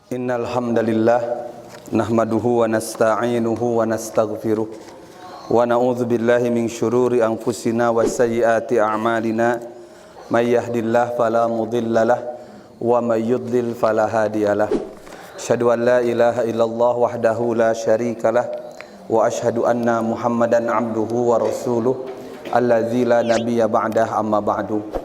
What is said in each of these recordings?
Innal hamdalillah nahmaduhu wa nasta'inuhu wa nastaghfiruh wa na'udzu billahi min syururi anfusina wa sayyiati a'malina may yahdihillahu fala mudhillalah wa may yudlil fala hadiyalah. Asyhadu an la ilaha illallah wahdahu la syarikalah wa asyhadu anna Muhammadan abduhu wa rasuluh allazi la nabiyya ba'dah amma ba'du.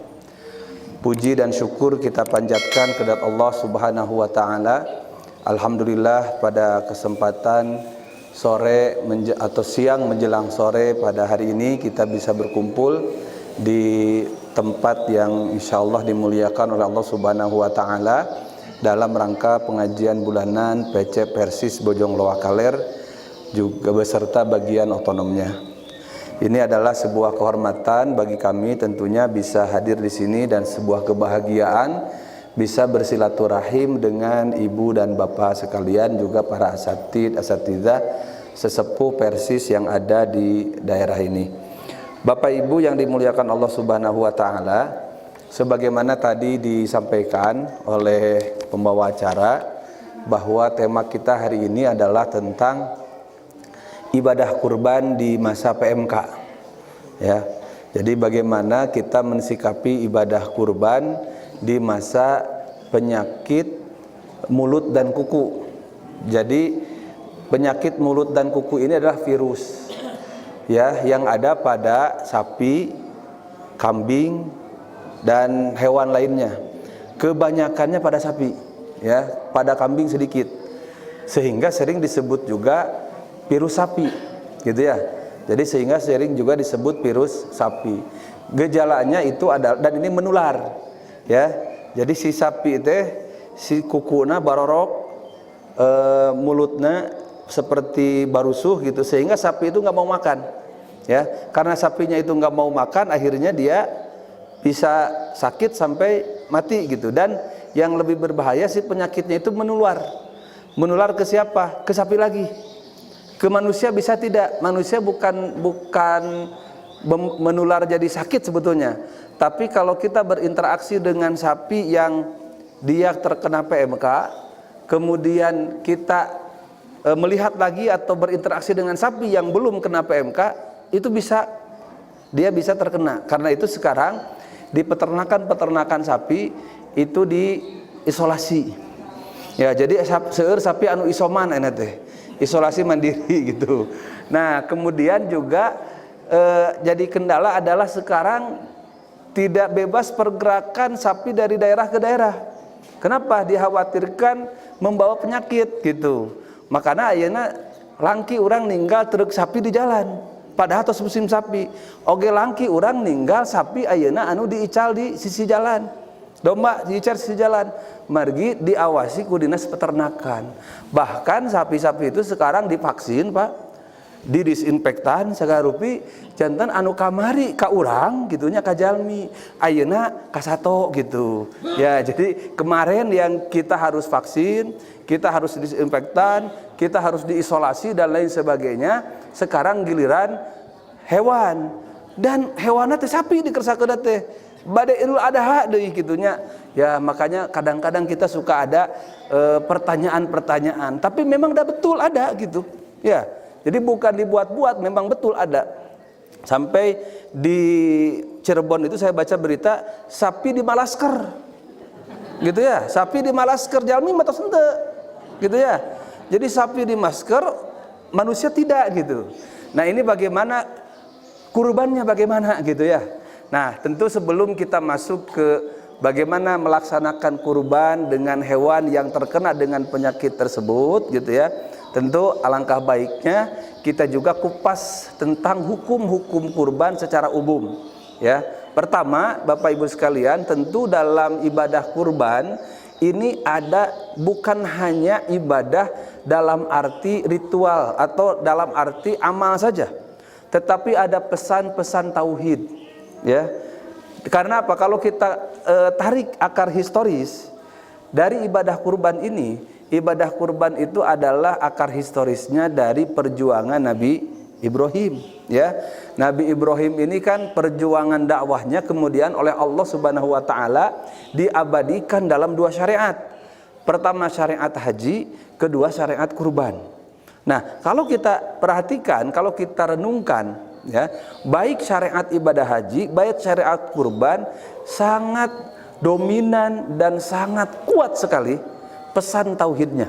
Puji dan syukur kita panjatkan kepada Allah Subhanahu wa taala. Alhamdulillah pada kesempatan sore atau siang menjelang sore pada hari ini kita bisa berkumpul di tempat yang insyaallah dimuliakan oleh Allah Subhanahu wa taala dalam rangka pengajian bulanan PC Persis Bojong Loa Kaler juga beserta bagian otonomnya. Ini adalah sebuah kehormatan bagi kami tentunya bisa hadir di sini dan sebuah kebahagiaan bisa bersilaturahim dengan ibu dan bapak sekalian, juga para asatidzah sesepuh Persis yang ada di daerah ini. Bapak Ibu yang dimuliakan Allah Subhanahu wa taala, sebagaimana tadi disampaikan oleh pembawa acara bahwa tema kita hari ini adalah tentang ibadah kurban di masa PMK, ya. Jadi bagaimana kita mensikapi ibadah kurban di masa penyakit mulut dan kuku. Jadi penyakit mulut dan kuku ini adalah virus, ya, yang ada pada sapi, kambing dan hewan lainnya. Kebanyakannya pada sapi, ya, pada kambing sedikit. Sehingga sering disebut juga virus sapi, gitu ya. Jadi sehingga sering juga disebut virus sapi. Gejalanya itu ada, dan ini menular, ya. Jadi si sapi teh si kukuna barorok, mulutnya seperti barusuh gitu, sehingga sapi itu nggak mau makan, ya. Karena sapinya itu nggak mau makan, akhirnya dia bisa sakit sampai mati gitu. Dan yang lebih berbahaya si penyakitnya itu menular. Menular ke siapa? Ke sapi lagi. Ke manusia bisa tidak. Manusia bukan menular jadi sakit sebetulnya. Tapi kalau kita berinteraksi dengan sapi yang dia terkena PMK, kemudian kita melihat lagi atau berinteraksi dengan sapi yang belum kena PMK, itu dia bisa terkena. Karena itu sekarang di peternakan sapi itu diisolasi. Ya, jadi seueur sapi anu isoman enak teh. Isolasi mandiri gitu. Nah, kemudian juga jadi kendala adalah sekarang tidak bebas pergerakan sapi dari daerah ke daerah. Kenapa? Dikhawatirkan membawa penyakit gitu. Makanya ayeuna langki urang ninggal truk sapi di jalan. Padahal tos musim sapi. Oge langki urang ninggal sapi ayeuna anu diical di sisi jalan. Domba diicar di sisi jalan. Margi diawasi ku dinas peternakan. Bahkan sapi-sapi itu sekarang divaksin, Pak, didisinfektan sagarupi jantan anu kamari ka urang gitunya ka jalmi ayeuna ka sato gitu, ya. Jadi kemarin yang kita harus vaksin, kita harus disinfektan, kita harus diisolasi dan lain sebagainya, sekarang giliran hewan, dan hewanna teh sapi dikersakeun teh bade Idul Adha deui gitunya. Ya, makanya kadang-kadang kita suka ada pertanyaan-pertanyaan, tapi memang dah betul ada gitu. Ya. Jadi bukan dibuat-buat, memang betul ada. Sampai di Cirebon itu saya baca berita sapi di Malasker. Gitu ya, sapi di Malasker jalmi mah tos henteu. Gitu ya. Jadi sapi di masker, manusia tidak gitu. Nah, ini bagaimana kurbannya bagaimana gitu ya. Nah, tentu sebelum kita masuk ke bagaimana melaksanakan kurban dengan hewan yang terkena dengan penyakit tersebut gitu ya, tentu alangkah baiknya kita juga kupas tentang hukum-hukum kurban secara umum, ya. Pertama, Bapak Ibu sekalian, tentu dalam ibadah kurban ini ada bukan hanya ibadah dalam arti ritual atau dalam arti amal saja, tetapi ada pesan-pesan tauhid, ya. Karena apa? Kalau kita tarik akar historis dari ibadah kurban ini, ibadah kurban itu adalah akar historisnya dari perjuangan Nabi Ibrahim, ya. Nabi Ibrahim ini kan perjuangan dakwahnya kemudian oleh Allah Subhanahu wa taala diabadikan dalam dua syariat. Pertama syariat haji, kedua syariat kurban. Nah, kalau kita perhatikan, kalau kita renungkan, ya, baik syariat ibadah haji, baik syariat kurban sangat dominan dan sangat kuat sekali pesan tauhidnya.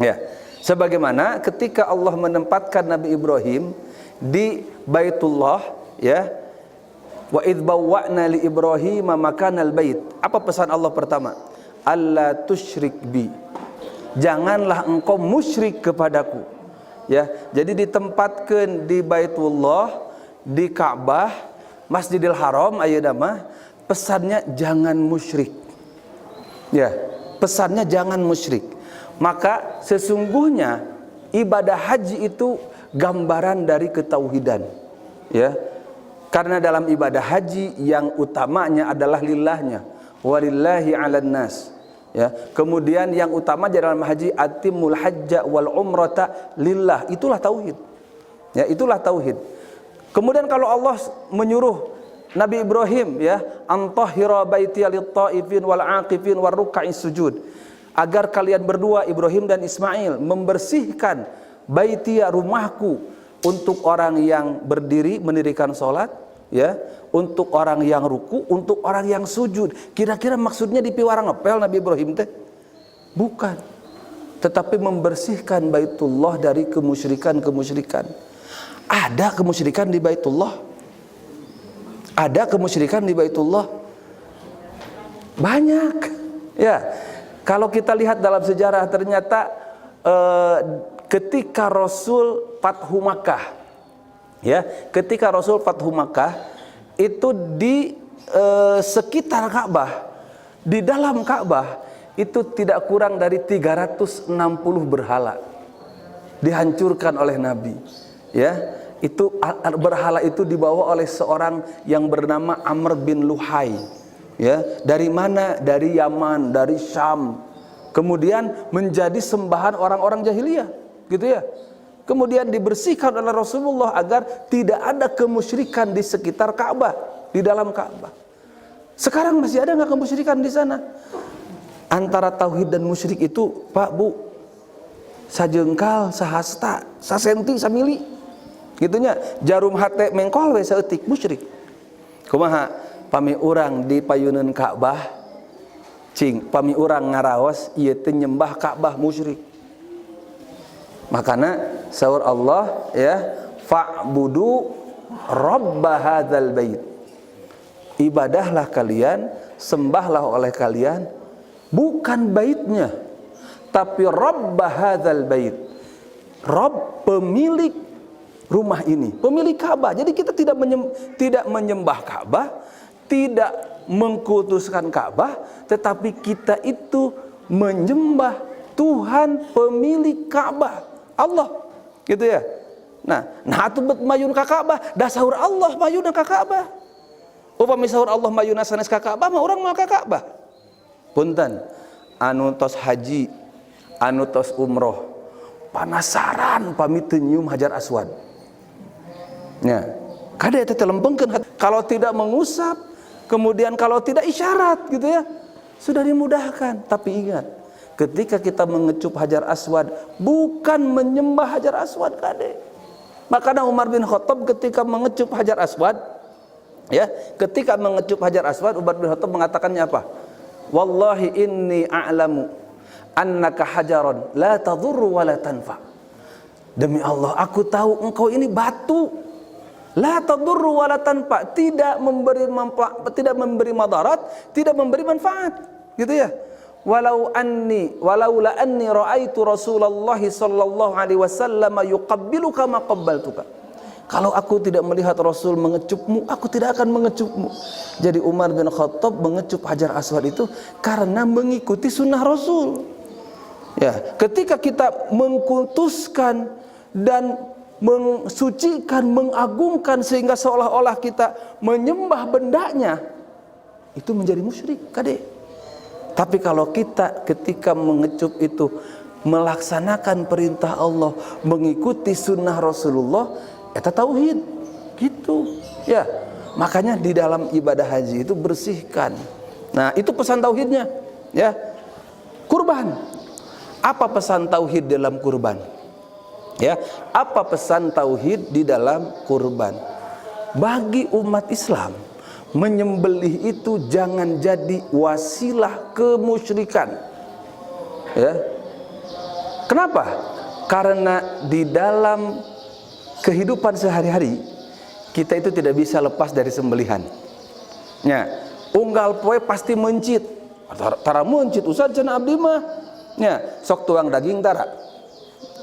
Ya, sebagaimana ketika Allah menempatkan Nabi Ibrahim di Baitullah, ya, wa idz bawwa'na li Ibrahim makanal bait. Apa pesan Allah pertama? Alla tusyrik bi. Janganlah engkau musyrik kepadaku. Ya, jadi ditempatkan di Baitullah, di Ka'bah, Masjidil Haram ayeuna mah pesannya jangan musyrik. Ya, pesannya jangan musyrik. Maka sesungguhnya ibadah haji itu gambaran dari ketauhidan. Ya. Karena dalam ibadah haji yang utamanya adalah lillahnya, walillahi 'alan nas. Ya, kemudian yang utama dalam haji atimul hajja wal umrata lillah, itulah tauhid. Ya, itulah tauhid. Kemudian kalau Allah menyuruh Nabi Ibrahim, ya, antahhira baitiya lit-taifin wal 'aqifin war ruk'is sujud, agar kalian berdua Ibrahim dan Ismail membersihkan baitiya, rumahku, untuk orang yang berdiri mendirikan salat, ya, untuk orang yang ruku, untuk orang yang sujud. Kira-kira maksudnya di piwarang ngepel Nabi Ibrahim teh? Bukan. Tetapi membersihkan Baitullah dari kemusyrikan-kemusyrikan. Ada kemusyrikan di Baitullah? Ada kemusyrikan di Baitullah? Banyak. Ya. Kalau kita lihat dalam sejarah, ternyata ketika Rasul Fathu Makkah, ya, ketika Rasul Fathu Makkah itu di sekitar Ka'bah, di dalam Ka'bah itu tidak kurang dari 360 berhala dihancurkan oleh Nabi. Ya, itu berhala itu dibawa oleh seorang yang bernama Amr bin Luhai. Ya, dari mana? Dari Yaman, dari Syam. Kemudian menjadi sembahan orang-orang jahiliyah, gitu ya. Kemudian dibersihkan oleh Rasulullah agar tidak ada kemusyrikan di sekitar Ka'bah, di dalam Ka'bah. Sekarang masih ada nggak kemusyrikan di sana? Antara tauhid dan musyrik itu, Pak, Bu, sajengkal, sahasta, sasenti, samili, gitunya. Jarum hate mengkol we saeutik musyrik. Kumaha pami urang di payuneun Ka'bah, cing pami urang ngaraos ieu teh nyembah Ka'bah musyrik. Makanya saur Allah, ya, fa'budu rabba hadzal bait. Ibadahlah kalian, sembahlah oleh kalian bukan baitnya, tapi rabba hadzal bait. Rabb, pemilik rumah ini, pemilik Ka'bah. Jadi kita tidak menyembah Ka'bah, tidak mengkultuskan Ka'bah, tetapi kita itu menyembah Tuhan pemilik Ka'bah, Allah, gitu ya. Nah atuh bet mayun ka Ka'bah, da saur Allah mayuna ka Ka'bah. Upami saur Allah mayuna sanes ka Ka'bah mah urang moal ka Ka'bah. Punten, anu tos haji, anu tos umroh, panasaran pami teu nyium Hajar Aswad. Nya, kade eta teh lempengkeun, kalau tidak mengusap, kemudian kalau tidak isyarat, gitu ya. Sudah dimudahkan, tapi ingat, ketika kita mengecup Hajar Aswad, bukan menyembah Hajar Aswad, kade. Makanya Umar bin Khattab ketika mengecup Hajar Aswad, ya, ketika mengecup Hajar Aswad, Umar bin Khattab mengatakannya apa? Wallahi inni a'lamu annaka hajaron la tadurru wa la tanfa. Demi Allah, aku tahu engkau ini batu, la tadurru wa la tanfa, tidak memberi manfaat, tidak memberi madarat, tidak memberi manfaat, gitu ya. Walaula anni ra'aitu Rasulullah sallallahu alaihi wasallam yuqabbiluka ma qabbaltuka. Kalau aku tidak melihat Rasul mengecupmu, aku tidak akan mengecupmu. Jadi Umar bin Khattab mengecup Hajar Aswad itu karena mengikuti sunnah Rasul. Ya, ketika kita mengkultuskan dan mensucikan, mengagungkan sehingga seolah-olah kita menyembah bendanya, itu menjadi musyrik, kade. Tapi kalau kita ketika mengecup itu melaksanakan perintah Allah, mengikuti sunnah Rasulullah, eta tauhid, gitu ya. Makanya di dalam ibadah haji itu bersihkan. Nah, itu pesan tauhidnya, ya. kurban. Apa pesan tauhid dalam kurban? Ya, apa pesan tauhid di dalam kurban? Bagi umat Islam, menyembelih itu jangan jadi wasilah kemusyrikan. Ya. Kenapa? Karena di dalam kehidupan sehari-hari kita itu tidak bisa lepas dari sembelihan. Ya, unggal poe pasti mencit. Tara mencit usah cenah abdi mah. Ya, sok tuang daging tara.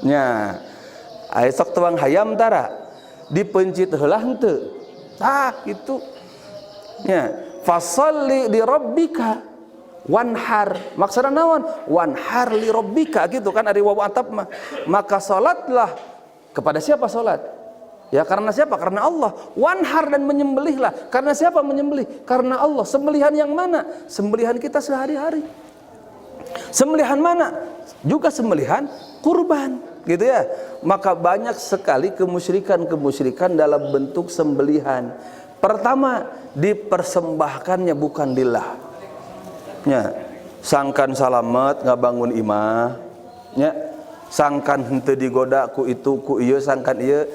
Ya, aya sok tuang hayam tara. Dipencit heula henteu. Tah kitu. Ya, fasalli li rabbika wanhar. Maksudna naon? Wanhar li rabbika gitu kan ari wawu atap mah. Maka salatlah kepada siapa salat? Ya karena siapa? Karena Allah. Wanhar dan menyembelihlah. Karena siapa menyembelih? Karena Allah. Sembelihan yang mana? Sembelihan kita sehari-hari. Sembelihan mana? Juga sembelihan kurban, gitu ya. Maka banyak sekali kemusyrikan dalam bentuk sembelihan. Pertama, dipersembahkannya bukan lillah. Ya, sangkan salamet ngabangun imah. Ya, sangkan henteu digoda ku itu ku ieu sangkan ieu.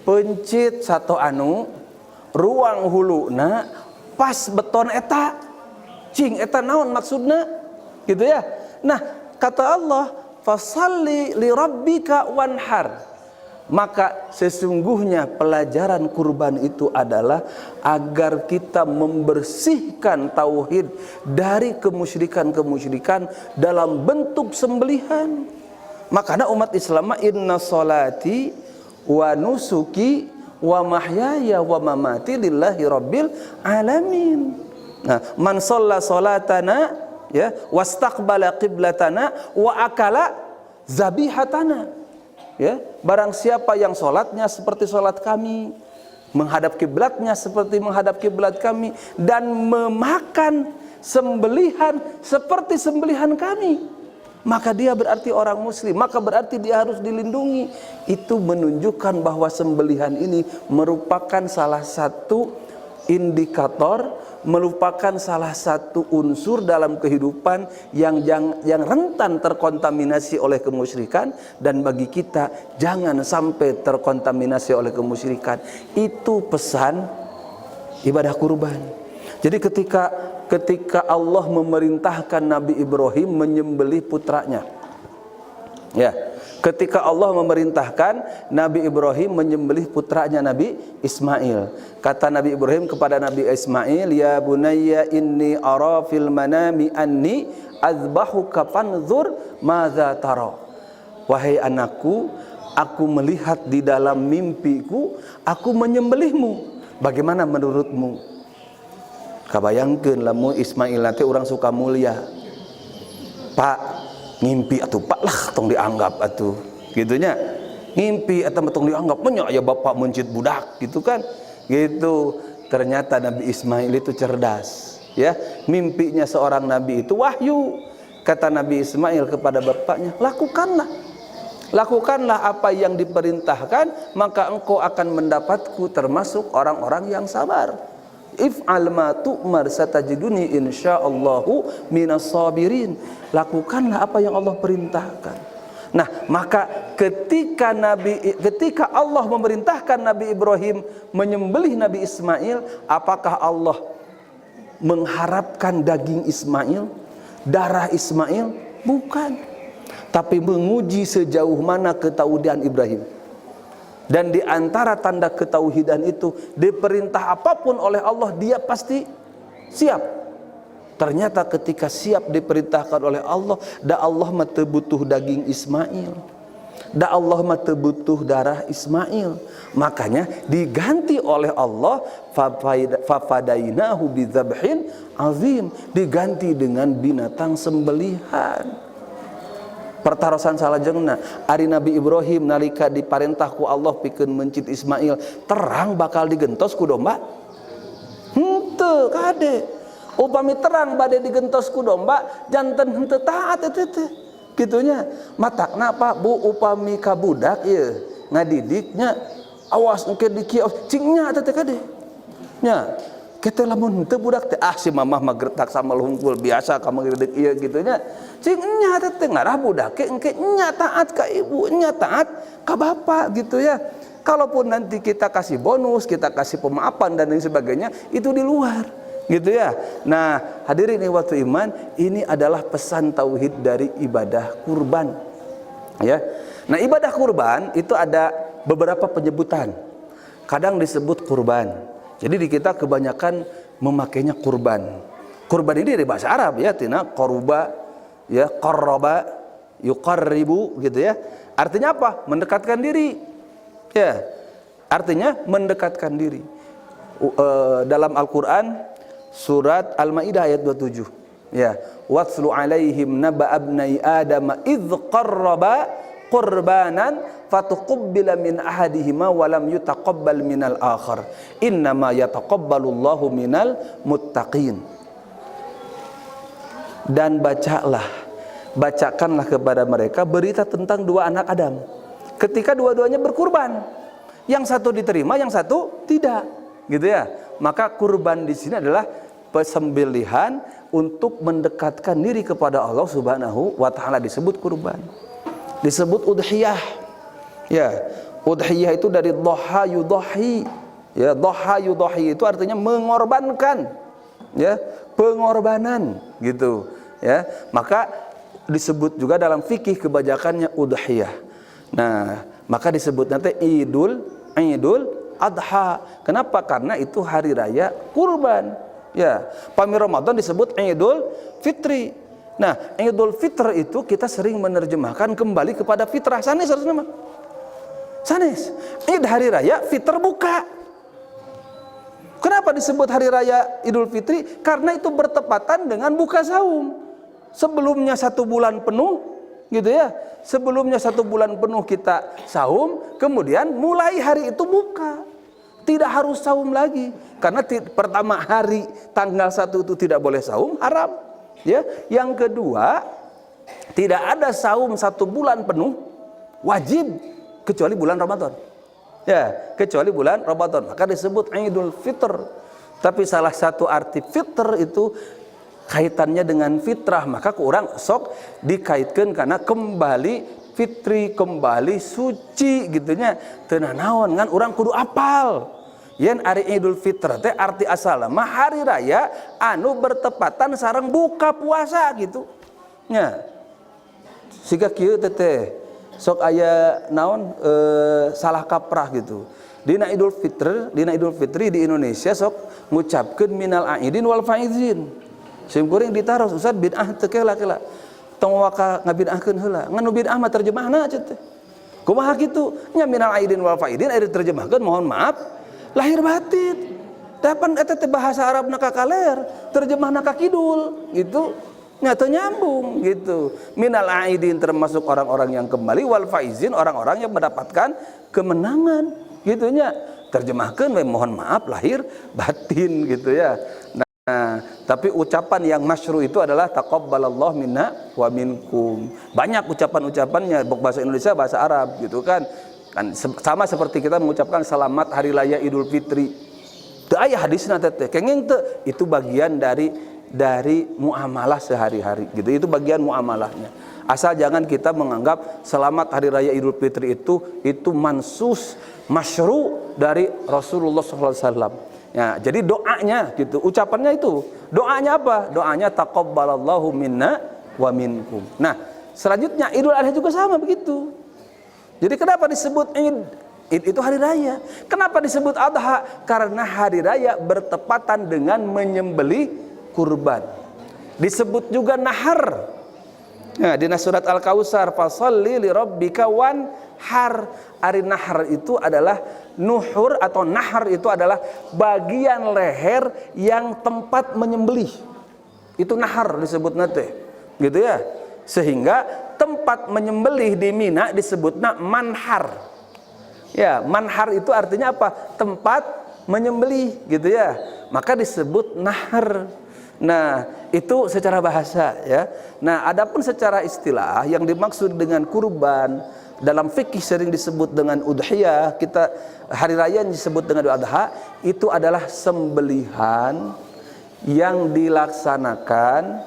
Pencit satu anu ruang huluna pas beton eta. Cing eta naon maksudna? Gitu ya. Nah, kata Allah, fasalli li rabbika wanhar. Maka sesungguhnya pelajaran kurban itu adalah agar kita membersihkan tauhid dari kemusyrikan dalam bentuk sembelihan. Makanya umat Islam, inna salati wa nusuki wa mahyaya wa mamati lillahi rabbil alamin. Nah, man shalla salatana ya wastaqbala qiblatana wa akala zabihatana, ya barang siapa yang salatnya seperti salat kami, menghadap kiblatnya seperti menghadap kiblat kami, dan memakan sembelihan seperti sembelihan kami, maka dia berarti orang muslim, maka berarti dia harus dilindungi. Itu menunjukkan bahwa sembelihan ini merupakan salah satu indikator, merupakan salah satu unsur dalam kehidupan yang rentan terkontaminasi oleh kemusyrikan, dan bagi kita jangan sampai terkontaminasi oleh kemusyrikan. Itu pesan ibadah kurban. Jadi ketika Allah memerintahkan Nabi Ibrahim menyembelih putranya, ya, ketika Allah memerintahkan Nabi Ibrahim menyembelih putranya Nabi Ismail, kata Nabi Ibrahim kepada Nabi Ismail, ya bunayya inni ara fil manami anni azbahuka fanzur madza tara. Wahai anakku, aku melihat di dalam mimpiku aku menyembelihmu, bagaimana menurutmu? Kabayangkeun lamun Ismail teh urang suka mulia, Pak ngimpi atuh Pak lah tong dianggap atuh gitunya, ngimpi atau tong dianggap nya aya bapak mencit budak gitu kan gitu. Ternyata Nabi Ismail itu cerdas, ya, mimpinya seorang nabi itu wahyu. Kata Nabi Ismail kepada bapaknya, lakukanlah apa yang diperintahkan, maka engkau akan mendapatku termasuk orang-orang yang sabar. If'al ma tu'mar satajiduni insyaallahu minas sabirin. Lakukanlah apa yang Allah perintahkan. Nah, maka ketika Allah memerintahkan Nabi Ibrahim menyembelih Nabi Ismail, apakah Allah mengharapkan daging Ismail, darah Ismail? Bukan. Tapi menguji sejauh mana ketauhidan Ibrahim. Dan di antara tanda ketauhidan itu, diperintah apapun oleh Allah dia pasti siap. Ternyata ketika siap diperintahkan oleh Allah, da Allah mah teu butuh daging Ismail, da Allah mah teu butuh darah Ismail. Makanya diganti oleh Allah, fafadainahu bidzabhin azim, diganti dengan binatang sembelihan. Pertarosan salajengna ari Nabi Ibrahim nalika diparentah ku Allah pikeun mencit Ismail, terang bakal digentos ku domba? Henteu kade. Upami terang bade digentos ku domba, janten henteu taat eta teh. Kitunya. Matakna Pak Bu upami ka budak ieu ngadidiknya, awas engke dikios cingnya eta teh kade. Nya. Kita lamun teu budak teh si mamah magretak sama hungkul biasa ka magredeg ieu kitu nya. Cing nya teh ngarah budak engke nya taat ka ibu, nya taat ka bapak gitu ya. Kalaupun nanti kita kasih bonus, kita kasih pemaafan dan lain sebagainya, itu di luar gitu ya. Nah, hadirin ikhwatul iman, ini adalah pesan tauhid dari ibadah kurban. Ya. Nah, ibadah kurban itu ada beberapa penyebutan. Kadang disebut kurban. Jadi di kita kebanyakan memakainya kurban. Kurban ini dari bahasa Arab ya, tina qaruba ya, qarraba, yuqarribu gitu ya. Artinya apa? Mendekatkan diri. Ya. Artinya mendekatkan diri. Dalam Al-Qur'an surat Al-Maidah ayat 27. Ya, watslu alaihim naba abnai adama idz qarraba qurbanan fatuqabbala min ahadihima wa lam yutaqabbal minal akhar innama yataqabbalullahu minal muttaqin. Dan bacakanlah kepada mereka berita tentang dua anak Adam ketika dua-duanya berkurban, yang satu diterima, yang satu tidak, gitu ya. Maka kurban di sini adalah persembelihan untuk mendekatkan diri kepada Allah Subhanahu wa taala, disebut kurban. Disebut udhiyah. Ya, udhiyah itu dari dhaha yudhahi. Ya, dhaha yudhahi itu artinya mengorbankan. Ya, pengorbanan gitu. Ya, maka disebut juga dalam fikih kebajakannya udhiyah. Nah, maka disebut nanti Idul Adha. Kenapa? Karena itu hari raya kurban. Ya, pami Ramadan disebut Idul Fitri. Nah, Idul Fitr itu kita sering menerjemahkan kembali kepada fitrah. Sanes harusnya mah. Sanes. Id hari raya, Fitr buka. Kenapa disebut hari raya Idul Fitri? Karena itu bertepatan dengan buka saum. Sebelumnya 1 bulan penuh, gitu ya. Sebelumnya 1 bulan penuh kita saum, kemudian mulai hari itu buka. Tidak harus saum lagi. Karena pertama hari tanggal 1 itu tidak boleh saum, haram. Ya, yang kedua, tidak ada saum 1 bulan penuh wajib kecuali bulan Ramadan. Ya, kecuali bulan Ramadan. Maka disebut Idul Fitr. Tapi salah satu arti fitr itu kaitannya dengan fitrah. Maka kurang sok dikaitkan karena kembali fitri, kembali suci gitunya. Teu naon kan urang kudu apal. Yen ari Idul Fitr teh arti asalna mah hari raya anu bertepatan sareng buka puasa gitu. Nya. Siga kieu teh sok aya naon salah kaprah gitu. Dina Idul Fitri di Indonesia sok ngucapkeun minal aidin wal faizin. Sim kuring ditaros Ustaz bid'ah teu kela-kela. Tong waka ngabid'ahkeun heula. Ngan nu bid'ah mah terjemahna cenah teh. Kumaha kitu? Nya minal aidin wal faizin aya diterjemahkeun mohon maaf lahir batin. Dapan eta teh bahasa Arab na kakaler, terjemahna ka kidul gitu. Nyata nyambung gitu. Minal aidin termasuk orang-orang yang kembali, wal faizin orang-orang yang mendapatkan kemenangan gitu nya. Terjemahkeun we mohon maaf lahir batin gitu ya. Nah, tapi ucapan yang masyru itu adalah taqabbalallahu minna wa minkum. Banyak ucapan-ucapannya bahasa Indonesia, bahasa Arab gitu kan. Kan sama seperti kita mengucapkan selamat hari raya Idul Fitri. Teu aya hadisna teh kenging teu, itu bagian dari muamalah sehari-hari gitu. Itu bagian muamalahnya. Asal jangan kita menganggap selamat hari raya Idul Fitri itu mansus masyru dari Rasulullah SAW. Ya, jadi doanya gitu, ucapannya itu. Doanya apa? Doanya taqabbalallahu minna wa minkum. Nah, selanjutnya Idul Adha juga sama begitu. Jadi kenapa disebut Id? Id itu hari raya. Kenapa disebut Adha? Karena hari raya bertepatan dengan menyembelih kurban. Disebut juga nahar. Nah, di surat Al-Kautsar, fasholli li rabbika wanhar. Ari nahar itu adalah nuhur atau nahar itu adalah bagian leher yang tempat menyembelih. Itu nahar disebut nate. Gitu ya. Sehingga tempat menyembelih di Mina disebutnya manhar. Ya, manhar itu artinya apa? Tempat menyembelih gitu ya. Maka disebut nahar. Nah, itu secara bahasa ya. Nah, adapun secara istilah yang dimaksud dengan kurban dalam fikih sering disebut dengan udhiyah, kita hari raya yang disebut dengan Idul Adha, itu adalah sembelihan yang dilaksanakan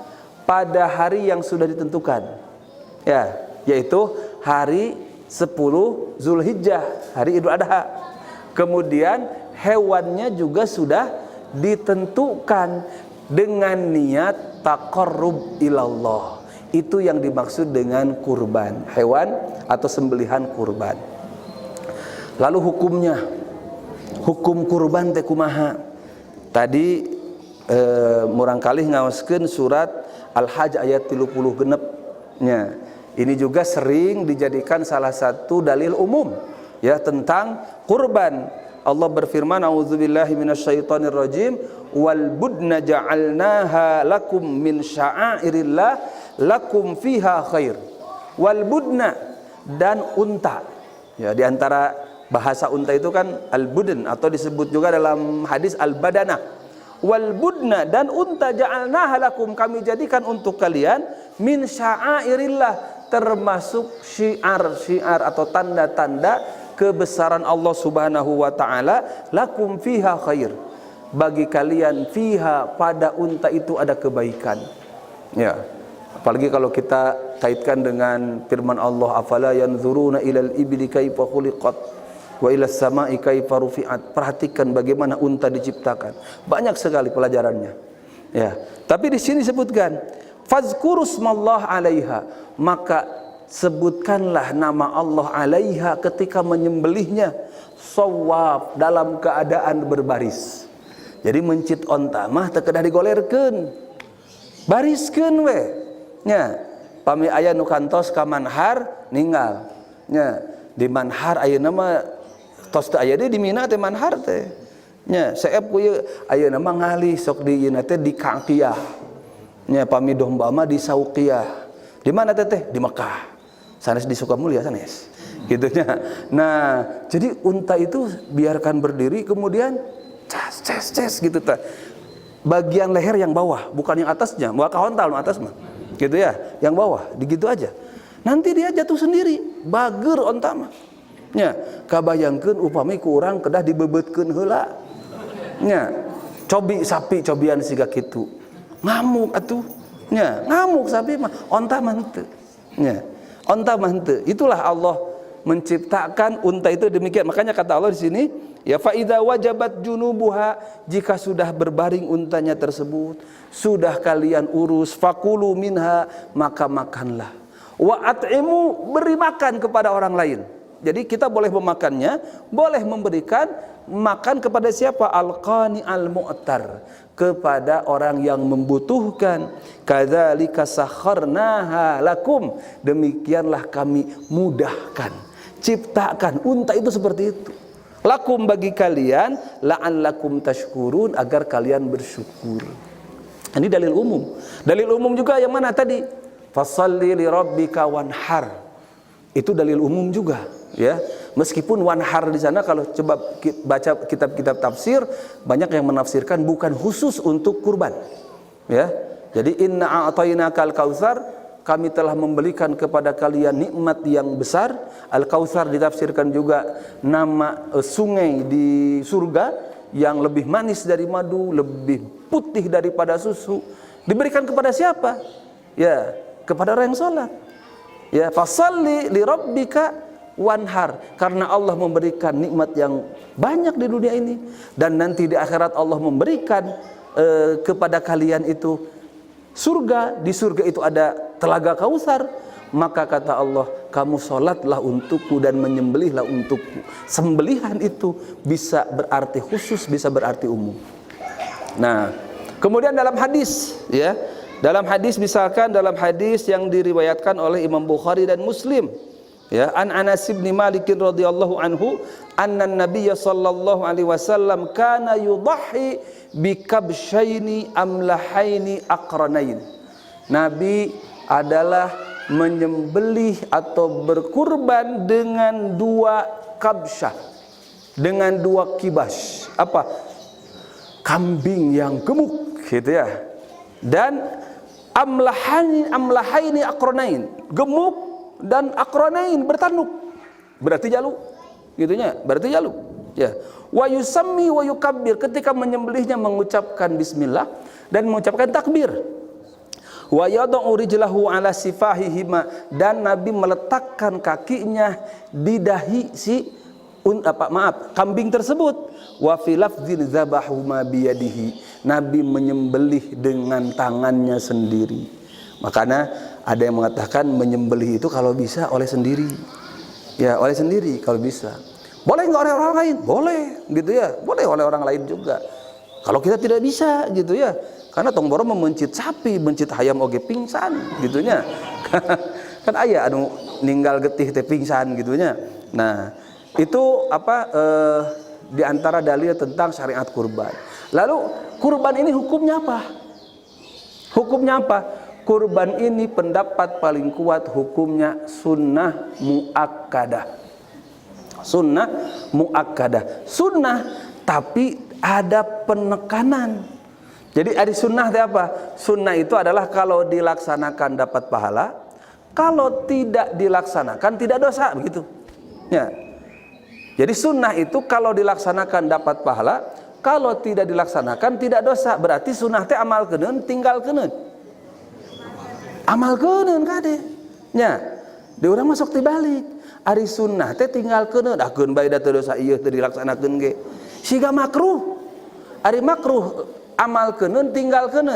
pada hari yang sudah ditentukan. Ya, yaitu hari 10 Zulhijjah, hari Idul Adha. Kemudian hewannya juga sudah ditentukan dengan niat taqarrub ilallah. Itu yang dimaksud dengan kurban, hewan atau sembelihan kurban. Lalu hukumnya, hukum kurban teh kumaha? Tadi murangkalih ngaoskeun surat Al-Hajj ayat 30 genepnya. Ini juga sering dijadikan salah satu dalil umum ya tentang kurban. Allah berfirman, a'udzubillahi minasyaitonirrajim, wal budna ja'alnaha lakum min sya'airillah lakum fiha khair. Wal budna, dan unta. Ya, di antara bahasa unta itu kan al-budn, atau disebut juga dalam hadis al-badanah. Wal budna, dan unta ja'alnaha lakum, kami jadikan untuk kalian min sya'airillah, termasuk syiar-syiar atau tanda-tanda kebesaran Allah Subhanahu wa taala, lakum fiha khair, bagi kalian fiha, pada unta itu ada kebaikan. Ya, apalagi kalau kita kaitkan dengan firman Allah, afala yanzuruna ilal ibli kaifa khuliqat wa ilas samai kaifa rufi'at. Perhatikan bagaimana unta diciptakan. Banyak sekali pelajarannya. Ya, tapi di sini disebutkan fazkurusmallah 'alaiha, maka sebutkanlah nama Allah 'alaiha ketika menyembelihnya, shawab, dalam keadaan berbaris. Jadi mencit onta mah teu kedah digolerkeun, bariskeun we nya. Pami aya nu kantos ka manhar ninggal nya, di manhar ayeuna mah tos teu aya deui di mina teh manhar teh nya. Saep ku ieu ayeuna mah ngalih sok di ieu teh di Kaqiyah nya, pami domba mah di Sauqiyah. Di mana teh? Di Mekah. Sanes di Sukamulya sanes gitunya. Nah, jadi unta itu biarkan berdiri, kemudian ces gitu ta. Bagian leher yang bawah, bukan yang atasnya. Moal kahontal nu atas mah. Gitu ya, yang bawah digitu aja. Nanti dia jatuh sendiri, bager onta mah. Nya, kabayangkeun upami ku urang kedah dibebeutkeun heula. Nya, cobi sapi cobian siga kitu. Ngamuk atuh. Nya, ngamuk sapi mah, onta mah henteu. Nya. Onta mah. Itulah Allah menciptakan unta itu demikian. Makanya kata Allah di sini, ya fa idza wajabat junubuha, jika sudah berbaring untanya tersebut, sudah kalian urus, fakulu minha, maka makanlah. Wa at'imu, beri makan kepada orang lain. Jadi kita boleh memakannya, boleh memberikan makan kepada siapa? Al-qani al-mu'tar, kepada orang yang membutuhkan. Kadzalika sakharnaha lakum, demikianlah kami mudahkan, ciptakan unta itu seperti itu. Lakum, bagi kalian, la'allakum tashkurun, agar kalian bersyukur. Ini dalil umum. Dalil umum juga yang mana tadi? Fashalli li rabbika wanhar. Itu dalil umum juga, ya. Meskipun wanhar di sana kalau coba baca kitab-kitab tafsir, banyak yang menafsirkan bukan khusus untuk kurban. Ya. Jadi inna a'tainakal kautsar, kami telah memberikan kepada kalian nikmat yang besar. Al-Kautsar ditafsirkan juga nama sungai di surga yang lebih manis dari madu, lebih putih daripada susu. Diberikan kepada siapa? Ya, kepada orang yang salat. Ya, fasalli li rabbika wanhar, karena Allah memberikan nikmat yang banyak di dunia ini, dan nanti di akhirat Allah memberikan kepada kalian itu surga. Di surga itu ada telaga Kautsar. Maka kata Allah, kamu sholatlah untukku dan menyembelihlah untukku. Sembelihan itu bisa berarti khusus, bisa berarti umum. Nah, kemudian dalam hadis, ya, dalam hadis, misalkan dalam hadis yang diriwayatkan oleh Imam Bukhari dan Muslim, ya, an Anas bin Malik radhiyallahu anhu, anna Nabiyya sallallahu alaihi wasallam kana yudhi bi kabshaini amlahaini aqranain. Nabi adalah menyembelih atau berkurban dengan dua kabsyah, dengan dua kibas. Apa? Kambing yang gemuk, gitu ya. Dan amlahaini aqranain, gemuk dan aqranain, bertanduk. berarti jalu, gitunya, berarti jalu. Ya. Wa yusammi wa yukabbir, ketika menyembelihnya mengucapkan bismillah dan mengucapkan takbir. Wa yad'u rijlahu ala sifahihima, dan Nabi meletakkan kakinya di dahi si kambing tersebut. Wa fi lafdzin dzabahuma biyadihi, Nabi menyembelih dengan tangannya sendiri. Makanya ada yang mengatakan menyembelih itu kalau bisa oleh sendiri. Ya, oleh sendiri kalau bisa. Boleh nggak oleh orang lain? Boleh, gitu ya. Boleh oleh orang lain juga. Kalau kita tidak bisa, gitu ya. Karena tong boro memencit sapi, mencit hayam oge pingsan, gitunya. Kan aya anu ninggal getih teh pingsan, gitunya. Nah, itu di antara dalil tentang syariat kurban. Lalu kurban ini hukumnya apa? Hukumnya apa? Kurban ini pendapat paling kuat hukumnya sunnah muakkadah. Sunnah muakkadah. Sunnah tapi ada penekanan. Jadi ada sunnah itu apa? Sunnah itu adalah kalau dilaksanakan dapat pahala, kalau tidak dilaksanakan tidak dosa, begitu. Ya. Jadi sunnah itu kalau dilaksanakan dapat pahala, kalau tidak dilaksanakan tidak dosa. Berarti sunnah teh amal keun, tinggal keun. Amal keun kade. Nya. Di urang masuk dibalik. Ari sunnah teh tinggal keun, keun bae da teu dosa ieu teu dilaksanakeun ge. Siga makruh. Ari makruh amal keun, tinggal keun.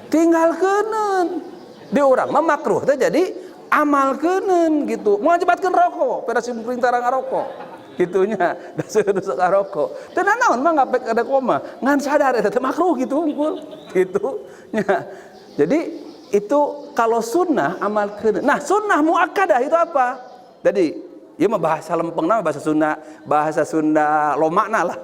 Tinggal keun. Di urang mah makruh teh jadi amal keun gitu. Ngajibatkeun rokok, perasi perintah ngarokok. Gitunya, dosa ngarokok. Teu naon mah ngapek ada koma, ngan sadar eta teh makruh gitu unggul. Gitu. Ya. Jadi itu kalau sunnah amal keun. Nah, sunnah muakkadah itu apa? Jadi, ieu mah bahasa lempengna bahasa Sunda lomakna lah.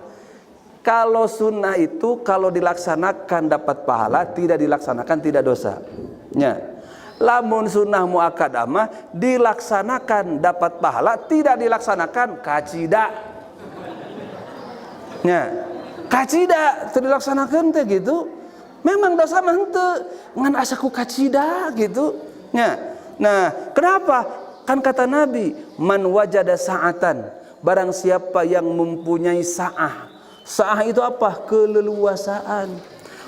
Kalau sunnah itu kalau dilaksanakan dapat pahala, tidak dilaksanakan tidak dosa. Ya. Lamun sunnah muakkadah mah dilaksanakan dapat pahala, tidak dilaksanakan kacida. Ya. Kacida teu dilaksanakeun teh gitu. Memang dosa mah henteu, ngan asa ku kacida gitu. Ya. Nah, kenapa? Kan kata Nabi, man wajada sa'atan, barang siapa yang mempunyai sa'ah. Sa'ah itu apa? Keleluasaan.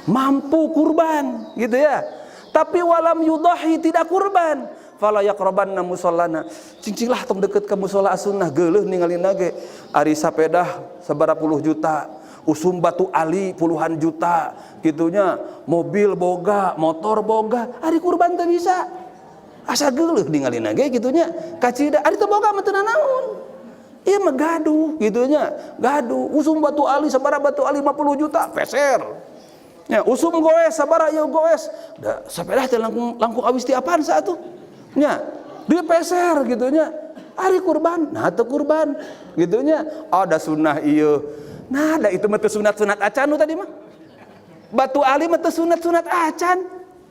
Mampu kurban, gitu ya. Tapi walam yudahi, tidak kurban, fala yaqrabanna musallana, cingcinglah tong deket ke musala sunnah, geuleuh ningalina ge ari sapedah sabaraha puluh juta, usum batu ali puluhan juta, gitunya, mobil boga, motor boga, ari kurban teu bisa. Asa geuleuh ningalina ge gitunya, kacida ari teu boga mah teu nanaon. Ieu mah gaduh, gitunya, gaduh, usum batu ali sabaraha batu ali 50 juta, peser. Ya, usum goes sabaraha ieu goes. Da sapedah teh langkung awis ti apaan saatu? Nya, dia peser gitunya. Ari kurban, nah teu kurban gitunya. Ada sunnah ieu. Nah, da itu mah teu sunat-sunat acan nu tadi mah. Batu ali mah teu sunat-sunat acan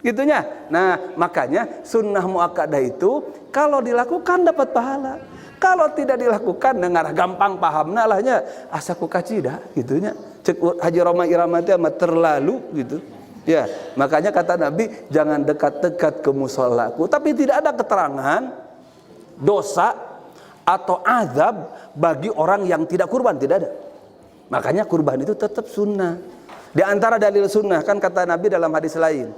gitunya. Nah, makanya sunnah muakkadah itu kalau dilakukan dapat pahala. Kalau tidak dilakukan dengar gampang pahamna lahnya asa ku kacida gitunya. Cek Haji Roma Irama teh mah terlalu gitu. Ya, makanya kata Nabi jangan dekat-dekat ke musolaku, tapi tidak ada keterangan dosa atau azab bagi orang yang tidak kurban, tidak ada. Makanya kurban itu tetap sunnah. Di antara dalil sunnah kan kata Nabi dalam hadis lain,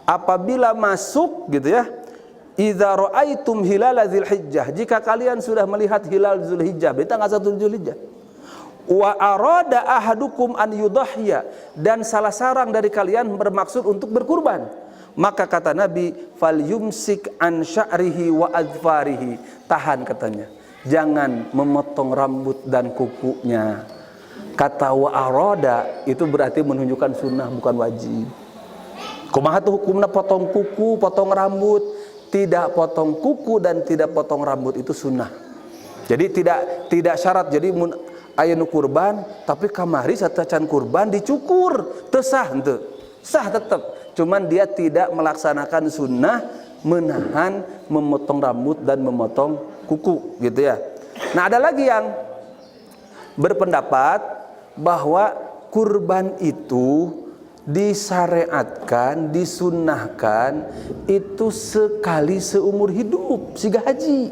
apabila masuk gitu ya, idza raaitum hilal Dzulhijjah, jika kalian sudah melihat hilal Dzulhijjah, berarti tanggal 1 Dzulhijjah. Wa arada ahadukum an yudahhiya, dan salah seorang dari kalian bermaksud untuk berkurban, maka kata Nabi falyumsik an sya'rihi wa adfarihi, tahan katanya, jangan memotong rambut dan kukunya. Kata wa arada itu berarti menunjukkan sunnah bukan wajib. Kumaha tuh hukumna potong kuku, potong rambut? Tidak potong kuku dan tidak potong rambut itu sunnah. Jadi tidak syarat. Jadi aya nu kurban tapi kamari satacan kurban dicukur teu sah henteu. Sah tetap. Cuman dia tidak melaksanakan sunnah menahan, memotong rambut dan memotong kuku gitu ya. Nah, ada lagi yang berpendapat bahwa kurban itu disyariatkan, disunnahkan itu sekali seumur hidup, siga haji.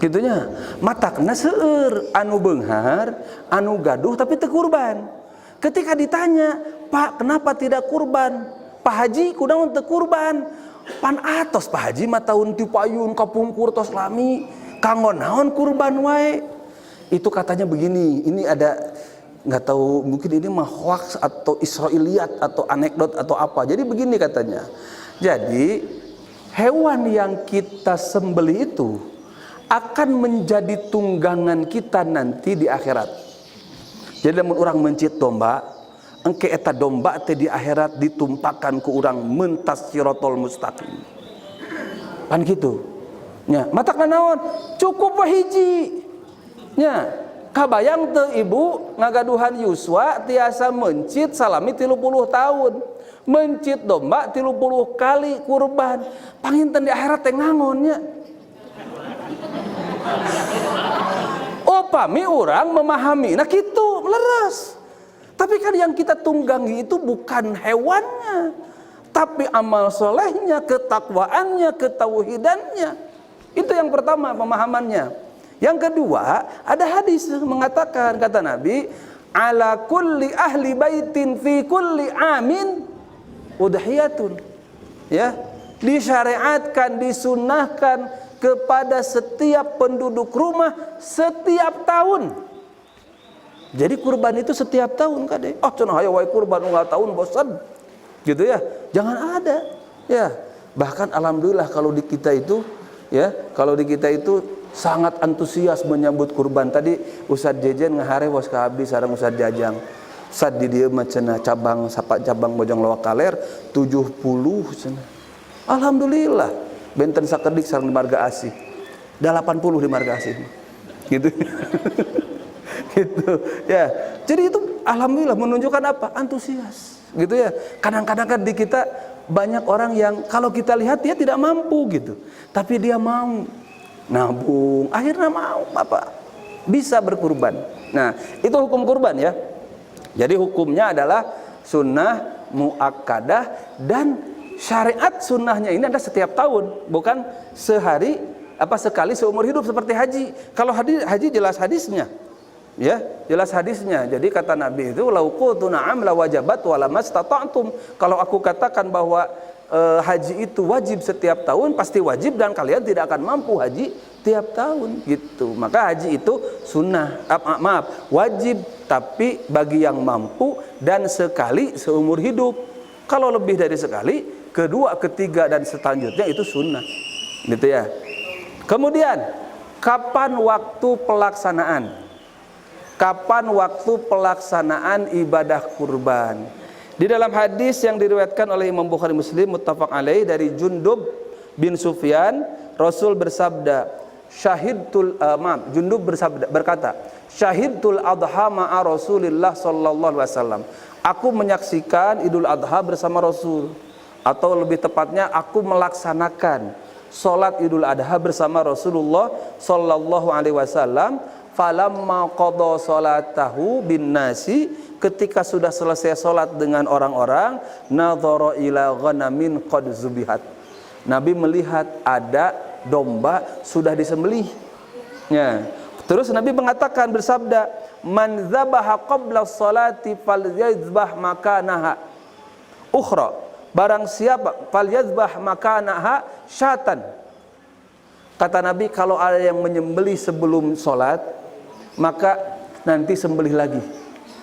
Gitunya. Matakna seueur anu beunghar, anu gaduh tapi teu kurban. Ketika ditanya, "Pak, kenapa tidak kurban?" "Pak Haji, kunaon teu kurban?" "Pan atos Pak Haji mah tahun ti payun kapungkur tos lami, kanggo naon kurban wae." Itu katanya begini, ini ada nggak tahu, mungkin ini mah hoax atau Israiliyat atau anekdot atau apa. Jadi begini katanya. Jadi hewan yang kita sembelih itu akan menjadi tunggangan kita nanti di akhirat. Jadi lamun urang mencit domba, engke eta domba teh di akhirat ditumpakan ku urang mentas sirotol mustaqim. Kan gitu. Nya, matakna naon? Cukup we hiji. Nya, kabayang teu ibu ngagaduhan yuswa tiasa mencit salami 30 tahun. Mencit domba 30 kali kurban. Panginten di akhirat teh ngangonnya. Upami orang memahami, nah gitu leres. Tapi kan yang kita tunggangi itu bukan hewannya, tapi amal solehnya, ketakwaannya, ketauhidannya. Itu yang pertama pemahamannya. Yang kedua, ada hadis mengatakan, kata Nabi, ala kulli ahli baitin fi kulli amin udhiyatun. Ya, disyariatkan, disunnahkan kepada setiap penduduk rumah setiap tahun. Jadi kurban itu setiap tahun kade. Oh cenah aya wae kurban unggal tahun bosan. Gitu ya. Jangan ada. Ya. Bahkan alhamdulillah kalau di kita itu ya, kalau di kita itu sangat antusias menyambut kurban. Tadi Ustaz Jejen ngaharewos ka abdi sareng Ustaz Jajang. Ustaz di dieu mah cenah cabang sapa cabang Bojong Loak Kaler 70 cenah. Alhamdulillah. Benten sakedik sareng di Marga Asih. Da 80 di Marga Asih. Gitu. Gitu. Ya. Jadi itu alhamdulillah menunjukkan apa? Antusias. Gitu ya. Kadang-kadang kan di kita banyak orang yang kalau kita lihat dia tidak mampu gitu. Tapi dia mau nabung, akhirnya mau Bapak bisa berkurban. Nah, itu hukum kurban ya. Jadi hukumnya adalah sunnah muakkadah dan syariat sunnahnya ini ada setiap tahun, bukan sekali seumur hidup seperti haji. Kalau haji jelas hadisnya, ya jelas hadisnya. Jadi kata Nabi itu lauqtu na'am la wajabat wa lamastata'tum. Kalau aku katakan bahwa haji itu wajib setiap tahun, pasti wajib dan kalian tidak akan mampu haji tiap tahun gitu. Maka haji itu sunnah, wajib tapi bagi yang mampu dan sekali seumur hidup. Kalau lebih dari sekali, kedua, ketiga dan selanjutnya itu sunnah, gitu ya. Kemudian, kapan waktu pelaksanaan? Kapan waktu pelaksanaan ibadah kurban? Di dalam hadis yang diriwayatkan oleh Imam Bukhari Muslim muttafaq alaih dari Jundub bin Sufyan, Rasul bersabda, Jundub berkata, syahidtul adha ma'a Rasulillah sallallahu alaihi wasallam. Aku menyaksikan Idul Adha bersama Rasul, atau lebih tepatnya aku melaksanakan salat Idul Adha bersama Rasulullah sallallahu alaihi wasallam. Falamma qada salatahu bin nasi, ketika sudah selesai salat dengan orang-orang, nadhara ila ghanamin qad zubihat. Nabi melihat ada domba sudah disembelih. Ya. Terus Nabi mengatakan bersabda, man dzabaha qabla sholati falyazbah makanaha ukhra. Barang siapa falyazbah makanaha syatan. Kata Nabi, kalau ada yang menyembelih sebelum sholat, maka nanti sembelih lagi.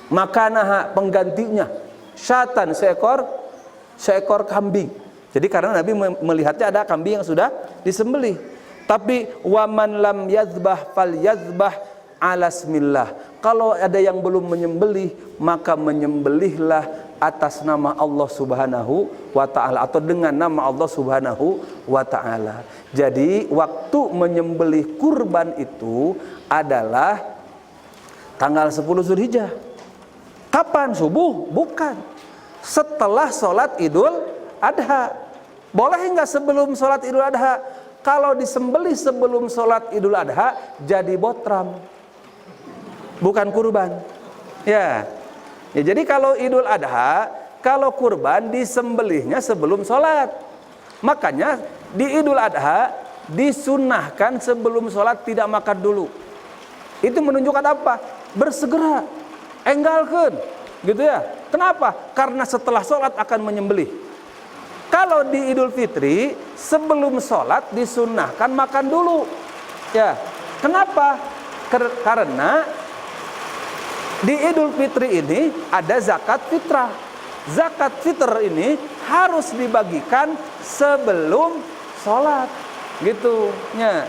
Makanaha, penggantinya syatan, seekor kambing. Jadi karena Nabi melihatnya ada kambing yang sudah disembelih. Tapi waman lam yazbah falyazbah ala smillah. Kalau ada yang belum menyembelih, maka menyembelihlah atas nama Allah Subhanahu wa ta'ala, atau dengan nama Allah Subhanahu wa ta'ala. Jadi waktu menyembelih kurban itu adalah tanggal 10 Zulhijjah. Kapan? Subuh? Bukan. Setelah sholat Idul Adha. Boleh enggak sebelum sholat Idul Adha? Kalau disembelih sebelum sholat Idul Adha, jadi botram, bukan kurban. Ya, jadi kalau Idul Adha, kalau kurban disembelihnya sebelum sholat. Makanya di Idul Adha disunahkan sebelum sholat tidak makan dulu. Itu menunjukkan apa? Bersegera, enggalkan, gitu ya. Kenapa? Karena setelah sholat akan menyembelih. Kalau di Idul Fitri sebelum sholat disunahkan makan dulu, ya. Kenapa? Karena di Idul Fitri ini ada zakat fitrah. Zakat fitr ini harus dibagikan sebelum sholat, gitu ya.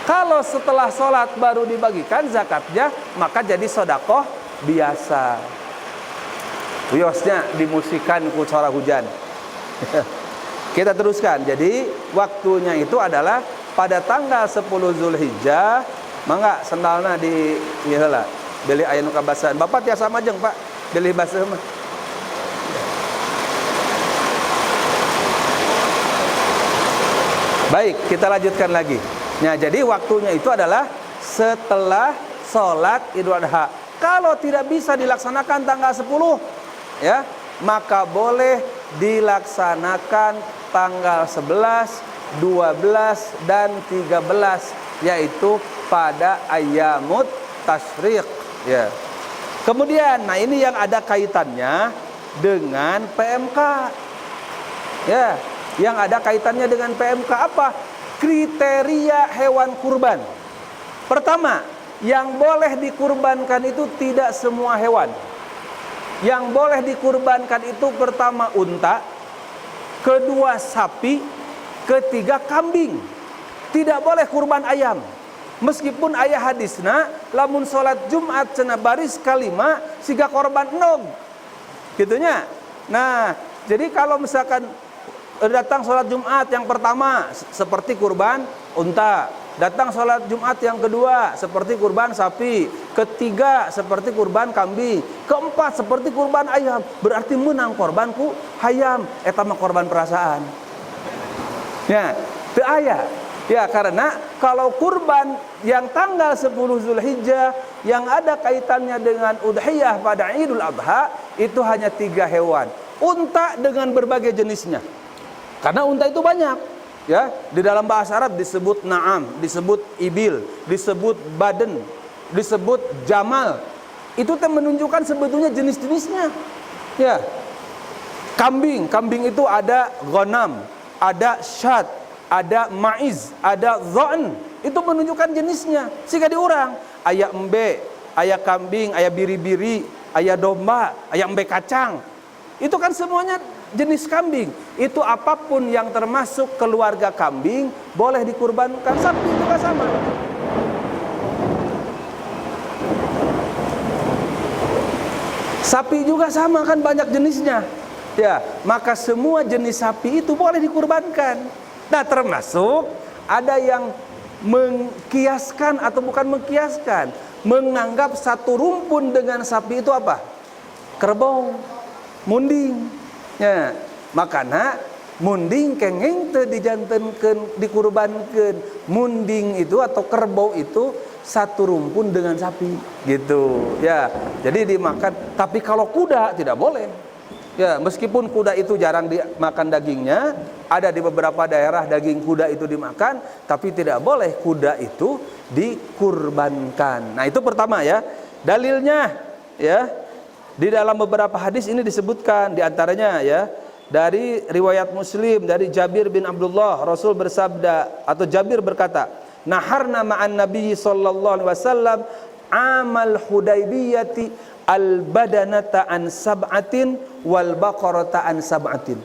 Kalau setelah sholat baru dibagikan zakatnya, maka jadi sodakoh biasa. Wiosnya dimusikan ku suara hujan. Kita teruskan. Jadi waktunya itu adalah pada tanggal 10 Zulhijjah. Mangga sendalna di ieu heula. Beli aya nu kabasan. Bapak tiasa majeng, Pak. Beli baseuh mah. Baik, kita lanjutkan lagi. Nah, jadi waktunya itu adalah setelah sholat Idul Adha. Kalau tidak bisa dilaksanakan tanggal 10, ya, maka boleh dilaksanakan tanggal 11, 12 dan 13, yaitu pada Ayyamut Tasyriq, ya. Kemudian, nah ini yang ada kaitannya dengan PMK. Ya, yang ada kaitannya dengan PMK apa? Kriteria hewan kurban. Pertama, yang boleh dikurbankan itu tidak semua hewan. Yang boleh dikurbankan itu pertama unta, kedua sapi, ketiga kambing. Tidak boleh kurban ayam. Meskipun ayah hadisna lamun salat Jumat cenah baris kalima siga korban enog. Gitunya. Nah, jadi kalau misalkan datang sholat Jumat yang pertama seperti kurban unta, datang sholat Jumat yang kedua seperti kurban sapi, ketiga seperti kurban kambing, keempat seperti kurban ayam, berarti menang korbanku hayam, eta mah korban perasaan. Ya, teu aya. Ya, karena kalau kurban yang tanggal 10 Zulhijjah yang ada kaitannya dengan udhiyah pada Idul Adha itu hanya 3 hewan. Unta dengan berbagai jenisnya. Karena unta itu banyak, ya. Di dalam bahasa Arab disebut na'am, disebut ibil, disebut baden, disebut jamal. Itu menunjukkan sebetulnya jenis-jenisnya. Ya. Kambing itu ada ghanam, ada syad, ada maiz, ada dha'n. Itu menunjukkan jenisnya. Sehingga diurang, aya embe, aya kambing, aya biri-biri, aya domba, aya embe kacang. Itu kan semuanya jenis kambing. Itu apapun yang termasuk keluarga kambing boleh dikurbankan. Sapi juga sama. Sapi juga sama, kan banyak jenisnya. Ya, maka semua jenis sapi itu boleh dikurbankan. Nah, termasuk ada yang mengkiaskan atau bukan mengkiaskan, menganggap satu rumpun dengan sapi itu apa? Kerbau, munding. Ya, makana munding kenging teu dijantenkeun dikurbankeun. Munding itu atau kerbau itu satu rumpun dengan sapi, gitu. Ya, jadi dimakan. Tapi kalau kuda tidak boleh. Ya, meskipun kuda itu jarang dimakan dagingnya, ada di beberapa daerah daging kuda itu dimakan, tapi tidak boleh kuda itu dikurbankan. Nah, itu pertama ya. Dalilnya ya, di dalam beberapa hadis ini disebutkan, di antaranya ya, dari riwayat Muslim dari Jabir bin Abdullah, Rasul bersabda atau Jabir berkata, "Naharna ma'an Nabi sallallahu alaihi wasallam amal Hudaybiyati al-badanata an sab'atin wal baqarata an sab'atin."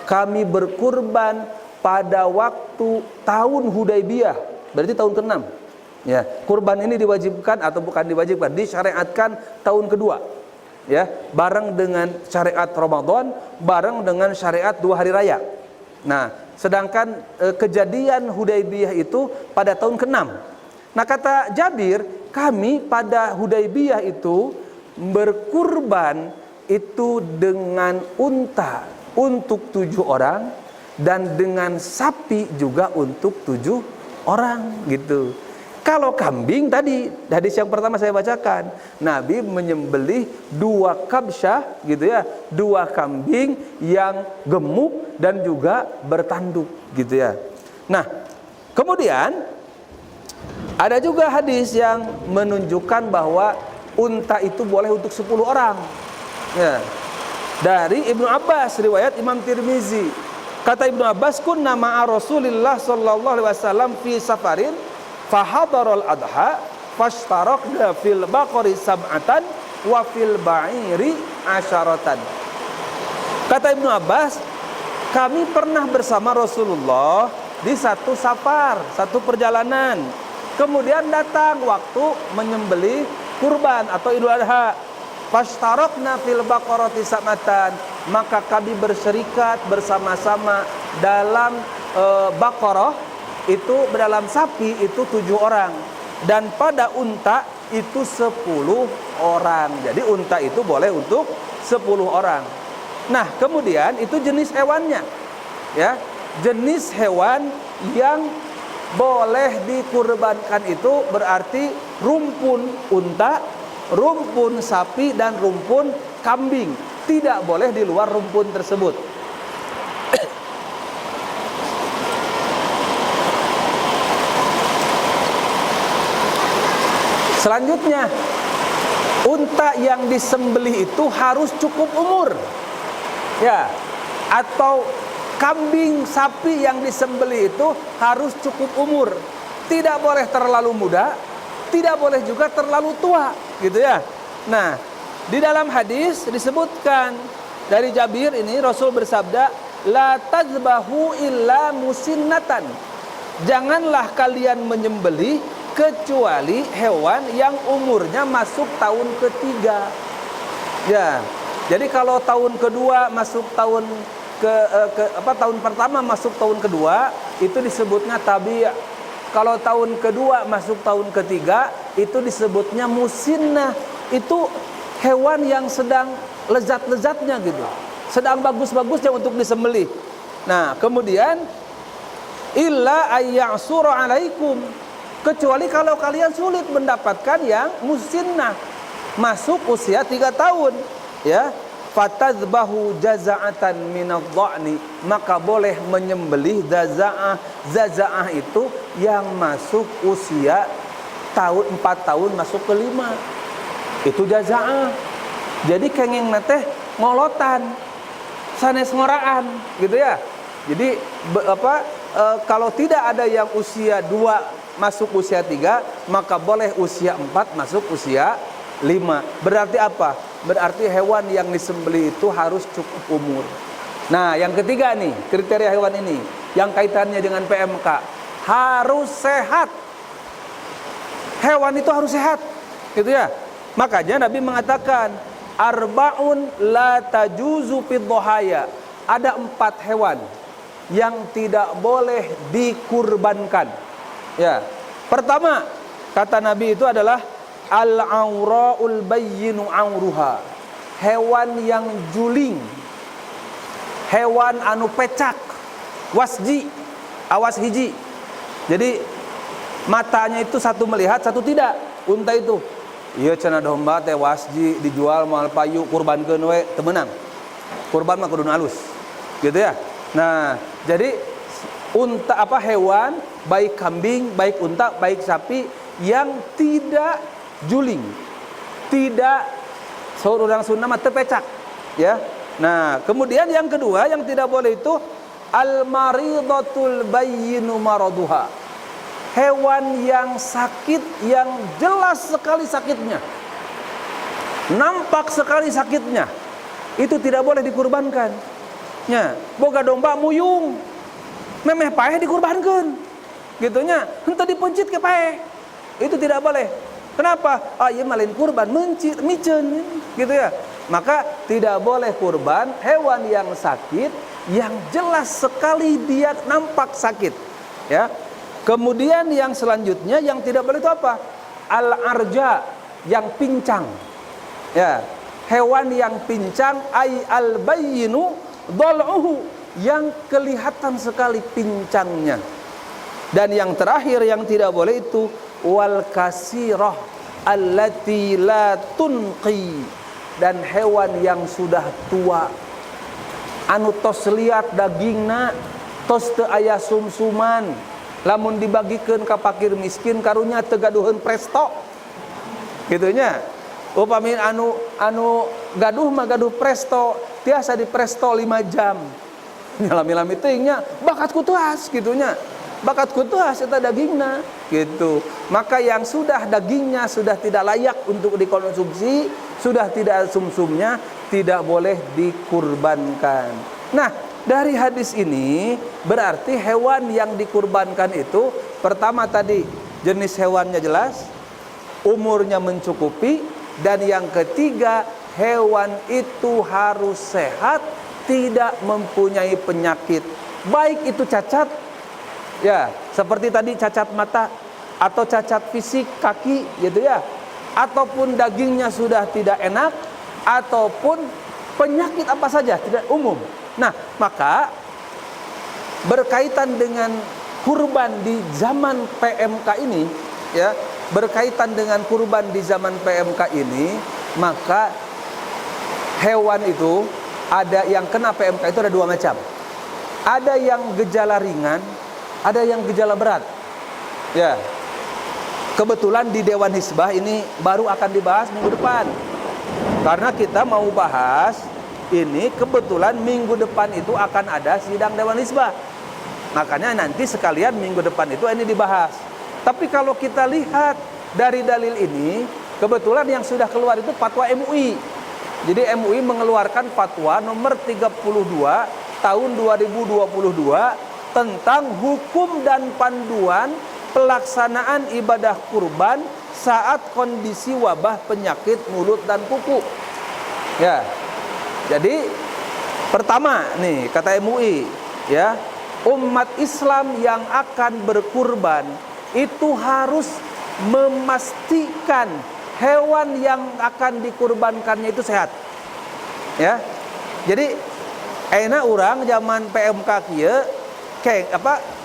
Kami berkurban pada waktu tahun Hudaybiyah, berarti tahun ke-6. Ya, kurban ini diwajibkan atau bukan diwajibkan, disyariatkan tahun kedua. Ya, bareng dengan syariat Ramadan, bareng dengan syariat 2 hari raya. Nah, sedangkan kejadian Hudaybiyah itu pada tahun ke-6. Nah, kata Jabir, kami pada Hudaybiyah itu berkurban itu dengan unta untuk 7 orang dan dengan sapi juga untuk 7 orang, gitu. Kalau kambing tadi, hadis yang pertama saya bacakan, Nabi menyembelih 2 kabsyah, gitu ya, 2 kambing yang gemuk dan juga bertanduk, gitu ya. Nah, Kemudian ada juga hadis yang menunjukkan bahwa unta itu boleh untuk 10 orang. Ya. Dari Ibnu Abbas, riwayat Imam Tirmizi. Kata Ibnu Abbas, kunna ma'a Rasulillah sallallahu alaihi wasallam fi safarin fahadaral adha fashtarakna fil baqari sab'atan wa fil ba'iri asyaratan. Kata Ibnu Abbas, kami pernah bersama Rasulullah di satu safar, satu perjalanan. Kemudian datang waktu menyembelih kurban atau Idul Adha. Fashtarakna fil baqarati sab'atan, maka kami berserikat bersama-sama dalam baqarah itu, dalam sapi itu 7 orang, dan pada unta itu 10 orang. Jadi unta itu boleh untuk 10 orang. Nah, kemudian itu jenis hewannya. Ya, jenis hewan yang boleh dikurbankan itu berarti rumpun unta, rumpun sapi, dan rumpun kambing. Tidak boleh di luar rumpun tersebut. Selanjutnya, unta yang disembelih itu harus cukup umur. Ya, atau kambing, sapi yang disembelih itu harus cukup umur. Tidak boleh terlalu muda, tidak boleh juga terlalu tua, gitu ya. Nah, di dalam hadis disebutkan dari Jabir ini, Rasul bersabda, la tazbahu illa musinnatan. Janganlah kalian menyembelih kecuali hewan yang umurnya masuk tahun ketiga. Ya. Jadi kalau tahun kedua masuk tahun tahun pertama masuk tahun kedua, itu disebutnya tabi'. Kalau tahun kedua masuk tahun ketiga, itu disebutnya musinnah. Itu hewan yang sedang lezat-lezatnya gitu, sedang bagus-bagusnya untuk disembelih. Nah, kemudian illa ayyasura alaikum, kecuali kalau kalian sulit mendapatkan yang musinnah, masuk usia 3 tahun, ya. Fatazbahu jaza'atan minadh-dha'ni, maka boleh menyembelih jaza'ah. Jaza'ah itu yang masuk usia 4 tahun masuk ke 5. Itu jaza'ah. Jadi kenging teh ngolotan, sanes ngoraan, gitu ya. Jadi kalau tidak ada yang usia 2 masuk usia 3, maka boleh usia 4 masuk usia 5. Berarti apa? Berarti hewan yang disembelih itu harus cukup umur. Nah, yang ketiga nih, kriteria hewan ini yang kaitannya dengan PMK, harus sehat. Hewan itu harus sehat, gitu ya. Makanya Nabi mengatakan, arba'un la tajuzu fid dhahaya. Ada 4 hewan yang tidak boleh dikurbankan. Ya. Pertama, kata Nabi itu adalah al-aura'ul bayyinu auruha, hewan yang juling, hewan anu pecak, wasji, awas hiji. Jadi matanya itu satu melihat, satu tidak. Unta itu, iya cenah domba teh wasji dijual moal payu, kurbankeun we teu meunang. Kurban mah kudu alus, gitu ya. Nah, jadi unta hewan, baik kambing, baik unta, baik sapi yang tidak juling, tidak saur urang Sunda mah teu pecak, ya. Nah, kemudian yang kedua yang tidak boleh itu al-maridatul bayyinu maraduha, hewan yang sakit, yang jelas sekali sakitnya, nampak sekali sakitnya, itu tidak boleh dikurbankan. Ya, boga domba muyung, memeh paeh dikurbankeun, gitunya, henteu dipencit ke paeh, itu tidak boleh. Kenapa? Iya malin kurban micen, gitu ya. Maka tidak boleh kurban hewan yang sakit, yang jelas sekali dia nampak sakit, ya. Kemudian yang selanjutnya yang tidak boleh itu apa? Al-arja, yang pincang, ya. Hewan yang pincang, ay al-bayyinu dhal'uhu, yang kelihatan sekali pincangnya. Dan yang terakhir yang tidak boleh itu wal kasirah allati la tunqi, dan hewan yang sudah tua, anu tos liat dagingna, tos teu aya sumsuman, lamun dibagikan ke fakir miskin karunya tegaduhan presto gitunya. Upami anu gaduh mah gaduh presto tiasa di presto 5 jam lami-lami teuingnya bakat kutuas gitunya, bakat kutuas eta dagingna gitu. Maka yang sudah dagingnya sudah tidak layak untuk dikonsumsi, sudah tidak sumsumnya, tidak boleh dikurbankan. Nah, dari hadis ini berarti hewan yang dikurbankan itu pertama tadi jenis hewannya jelas, umurnya mencukupi, dan yang ketiga hewan itu harus sehat, tidak mempunyai penyakit, baik itu cacat ya, seperti tadi cacat mata atau cacat fisik kaki gitu ya, ataupun dagingnya sudah tidak enak, ataupun penyakit apa saja tidak umum. Nah, maka berkaitan dengan kurban di zaman PMK ini ya, berkaitan dengan kurban di zaman PMK ini, maka hewan itu ada yang kena PMK itu ada 2 macam. Ada yang gejala ringan, ada yang gejala berat. Ya. Kebetulan di Dewan Hizbah ini baru akan dibahas minggu depan. Karena kita mau bahas ini kebetulan minggu depan itu akan ada sidang Dewan Hizbah. Makanya nanti sekalian minggu depan itu ini dibahas. Tapi kalau kita lihat dari dalil ini, kebetulan yang sudah keluar itu fatwa MUI. Jadi MUI mengeluarkan fatwa nomor 32 tahun 2022 tentang hukum dan panduan pelaksanaan ibadah kurban saat kondisi wabah penyakit mulut dan kuku. Ya. Jadi pertama nih kata MUI ya, umat Islam yang akan berkurban itu harus memastikan hewan yang akan dikurbankannya itu sehat. Ya. Jadi enak orang zaman PMK kieu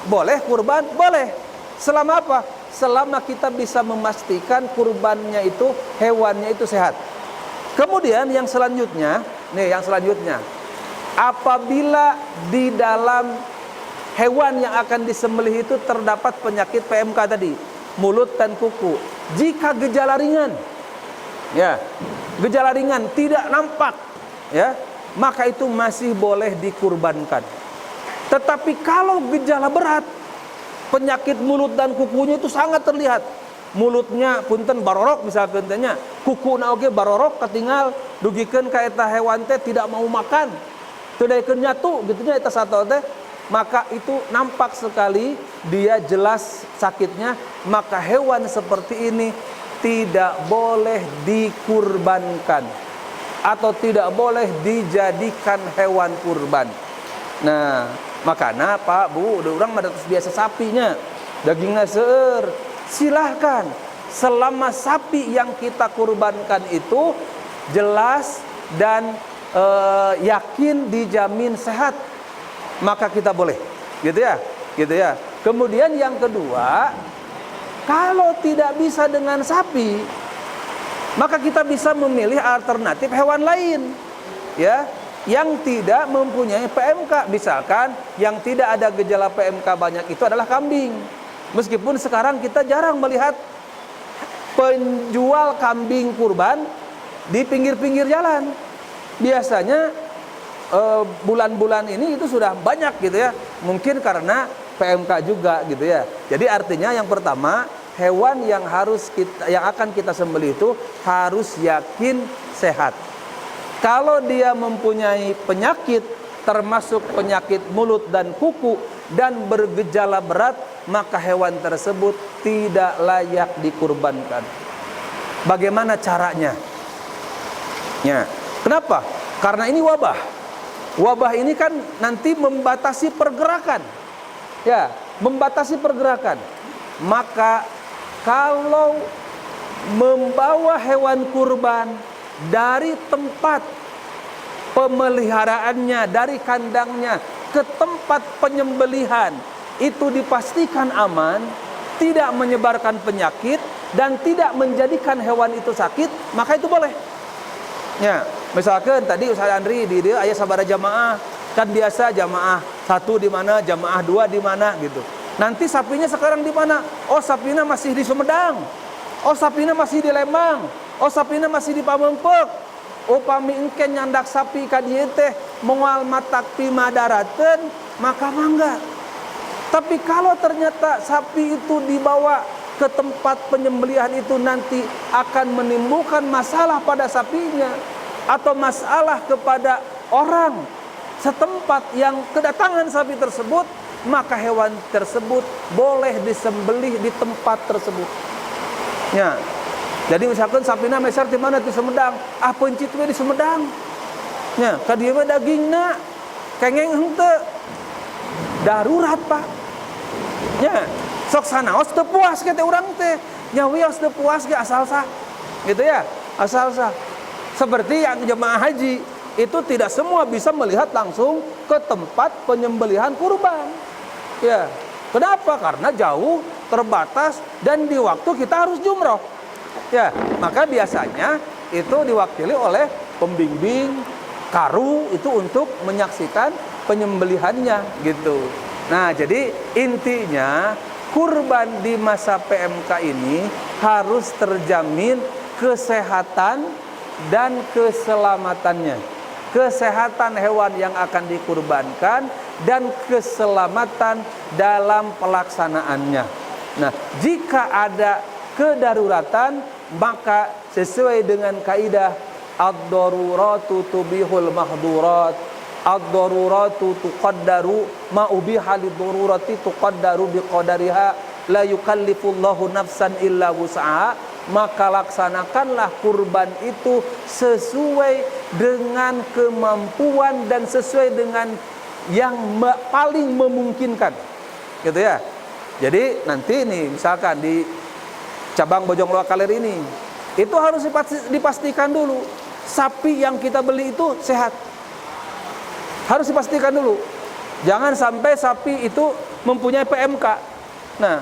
boleh kurban? Boleh. Selama apa? Selama kita bisa memastikan kurbannya itu hewannya itu sehat. Kemudian yang selanjutnya, apabila di dalam hewan yang akan disembelih itu terdapat penyakit PMK tadi, mulut dan kuku, jika gejala ringan, ya, gejala ringan tidak nampak, ya, maka itu masih boleh dikurbankan. Tetapi kalau gejala berat, penyakit mulut dan kukunya itu sangat terlihat, mulutnya punten barorok misalkan tanya, kuku na oge barorok ketinggal dugikeun ka eta hewan teh tidak mau makan, teu daekeun nyatu gitunya eta sato teh, maka itu nampak sekali dia jelas sakitnya, maka hewan seperti ini tidak boleh dikurbankan atau tidak boleh dijadikan hewan kurban. Nah, makanya Pak Bu, udah orang mah biasa sapinya, dagingnya seueur, silahkan selama sapi yang kita kurbankan itu jelas dan yakin dijamin sehat, maka kita boleh, gitu ya. Kemudian yang kedua, kalau tidak bisa dengan sapi, maka kita bisa memilih alternatif hewan lain, ya, yang tidak mempunyai PMK. Misalkan yang tidak ada gejala PMK banyak itu adalah kambing. Meskipun sekarang kita jarang melihat penjual kambing kurban di pinggir-pinggir jalan. Biasanya bulan-bulan ini itu sudah banyak gitu ya. Mungkin karena PMK juga gitu ya. Jadi artinya yang pertama, hewan yang akan kita sembelih itu harus yakin sehat. Kalau dia mempunyai penyakit termasuk penyakit mulut dan kuku dan bergejala berat, maka hewan tersebut tidak layak dikurbankan. Bagaimana caranya? Ya. Kenapa? Karena ini wabah. Wabah ini kan nanti membatasi pergerakan. Ya, membatasi pergerakan. Maka kalau membawa hewan kurban dari tempat pemeliharaannya, dari kandangnya ke tempat penyembelihan, itu dipastikan aman, tidak menyebarkan penyakit dan tidak menjadikan hewan itu sakit, maka itu boleh. Ya, misalkan tadi Ustaz Andri di dia aya sabaraha jamaah, kan biasa jamaah 1 di mana, jamaah 2 di mana gitu. Nanti sapinya sekarang di mana? Oh, sapinya masih di Sumedang. Oh, sapinya masih di Lembang. Oh, sapinya masih di Pamengpeuk. Upami engke nyandak sapi ka dieu teh moal matakpi madarateun, maka mangga. Tapi kalau ternyata sapi itu dibawa ke tempat penyembelihan itu nanti akan menimbulkan masalah pada sapinya atau masalah kepada orang setempat yang kedatangan sapi tersebut, maka hewan tersebut boleh disembelih di tempat tersebut. Ya. Jadi misalkan sapina meser di mana di Sumedang, pencit we di Sumedang. Ya, ka dieu mah dagingna kengeng henteu. Darurat, Pak. Ya, sok sanaos teu puas ke teh urang teh. Nya wios teu puas ge asal sah. Gitu ya, asal sah. Seperti yang jemaah haji, itu tidak semua bisa melihat langsung ke tempat penyembelihan kurban. Ya. Kenapa? Karena jauh, terbatas, dan di waktu kita harus jumroh. Ya, maka biasanya itu diwakili oleh pembimbing karu itu untuk menyaksikan penyembelihannya gitu. Nah, jadi intinya kurban di masa PMK ini harus terjamin kesehatan dan keselamatannya. Kesehatan hewan yang akan dikurbankan dan keselamatan dalam pelaksanaannya. Nah, jika ada kedaruratan, maka sesuai dengan kaidah ad-daruratu tubihul mahdurat, ad-daruratu tuqaddaru ma ubiha lid-darurati tuqaddaru biqadariha la yukallifullahu nafsan illa wus'aha, maka laksanakanlah kurban itu sesuai dengan kemampuan dan sesuai dengan yang paling memungkinkan. Gitu ya. Jadi nanti nih misalkan di cabang Bojong Loa Kaler ini, itu harus dipastikan dulu sapi yang kita beli itu sehat. Harus dipastikan dulu. Jangan sampai sapi itu mempunyai PMK. Nah,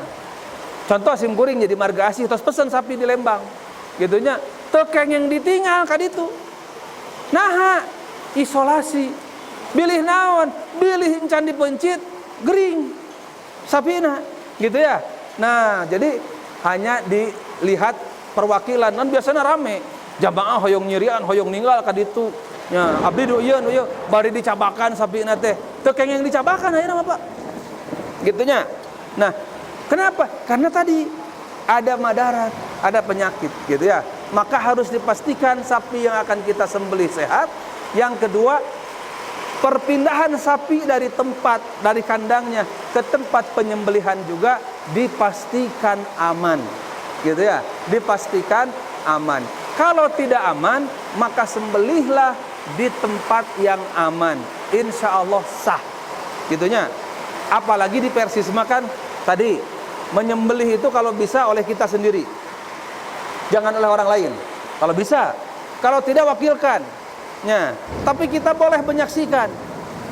contoh simkuring jadi marga asih terus pesan sapi di Lembang. Gitunya, tekeng yang ditinggal kan itu. Nah, isolasi. Bilih naon, bilih encan dipencit, gering. Sapina, gitu ya. Nah, jadi hanya dilihat perwakilan, kan biasanya rame jamaah hoyong nyirian hoyong ninggal ka ditu nya abdi do ieu bari dicabakan sapina teh teu kengeng dicabakan ayeuna mah Pak gitunya. Nah, kenapa? Karena tadi ada madarat, ada penyakit gitu ya. Maka harus dipastikan sapi yang akan kita sembelih sehat. Yang kedua, perpindahan sapi dari tempat, dari kandangnya ke tempat penyembelihan juga dipastikan aman, gitu ya, dipastikan aman. Kalau tidak aman, maka sembelihlah di tempat yang aman, insya Allah sah, gitunya. Apalagi di persisma kan tadi menyembelih itu kalau bisa oleh kita sendiri, jangan oleh orang lain. Kalau bisa, kalau tidak wakilkan. Ya, tapi kita boleh menyaksikan.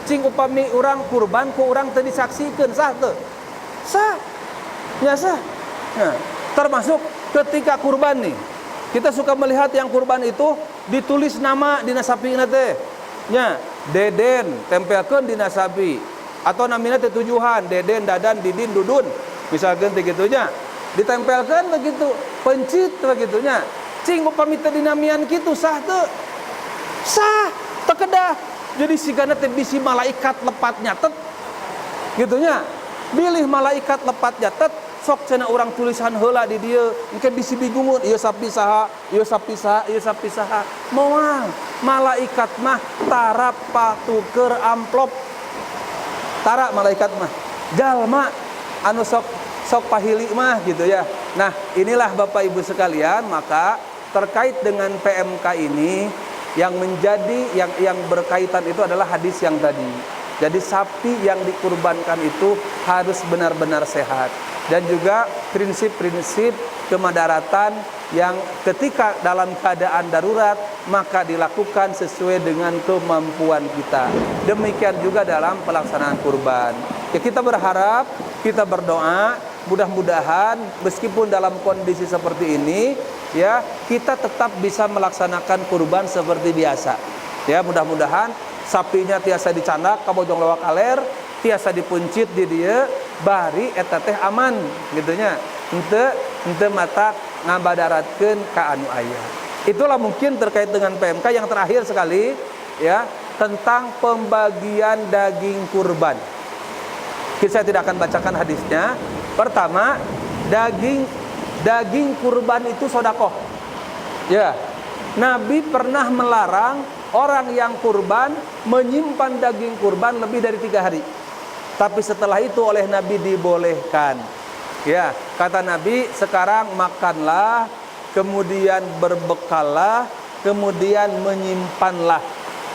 Cing upami orang kurban ku orang teu disaksikeun sah teu? Sah. Ya sah. Nah, termasuk ketika kurban nih. Kita suka melihat yang kurban itu ditulis nama dina sapina teh. Nya, Deden tempelkeun dina sapi atau namina teh tujuhan, Deden, Dadan, Didin, Dudun. Misalkan teh gitunya. Ditempelkeun begitu, pencit begitunya. Cing upami teh dinamian kitu sah teu? Sah, tekedah. Jadi sigana teh bisi malaikat lepat nyatet. Gitunya. Bilih malaikat lepat nyatet, sok cenah urang tulisan heula di dieu, engke bisi bingungun, ieu sapi saha, ieu sapi saha, ieu sapi saha. Moal malaikat mah tara patuker amplop. Tara malaikat mah jalma anu sok pahili mah gitu ya. Nah, inilah Bapak Ibu sekalian, maka terkait dengan PMK ini yang menjadi yang berkaitan itu adalah hadis yang tadi. Jadi sapi yang dikurbankan itu harus benar-benar sehat, dan juga prinsip-prinsip kemadaratan yang ketika dalam keadaan darurat maka dilakukan sesuai dengan kemampuan kita. Demikian juga dalam pelaksanaan kurban. Ya, kita berharap, kita berdoa, mudah-mudahan meskipun dalam kondisi seperti ini, ya, kita tetap bisa melaksanakan kurban seperti biasa. Ya, mudah-mudahan sapinya tiasa dicandak ka Bojong Loa Kaler, tiasa dipuncit di dia, bari eta teh aman gitunya, henteu mata ngabadaratkeun ka anu aya. Itulah mungkin terkait dengan PMK. Yang terakhir sekali ya, tentang pembagian daging kurban. Saya tidak akan bacakan hadisnya. Pertama, daging kurban itu sedekah. Ya. Nabi pernah melarang orang yang kurban menyimpan daging kurban lebih dari 3 hari. Tapi setelah itu oleh Nabi dibolehkan. Ya, kata Nabi, sekarang makanlah, kemudian berbekallah, kemudian menyimpanlah.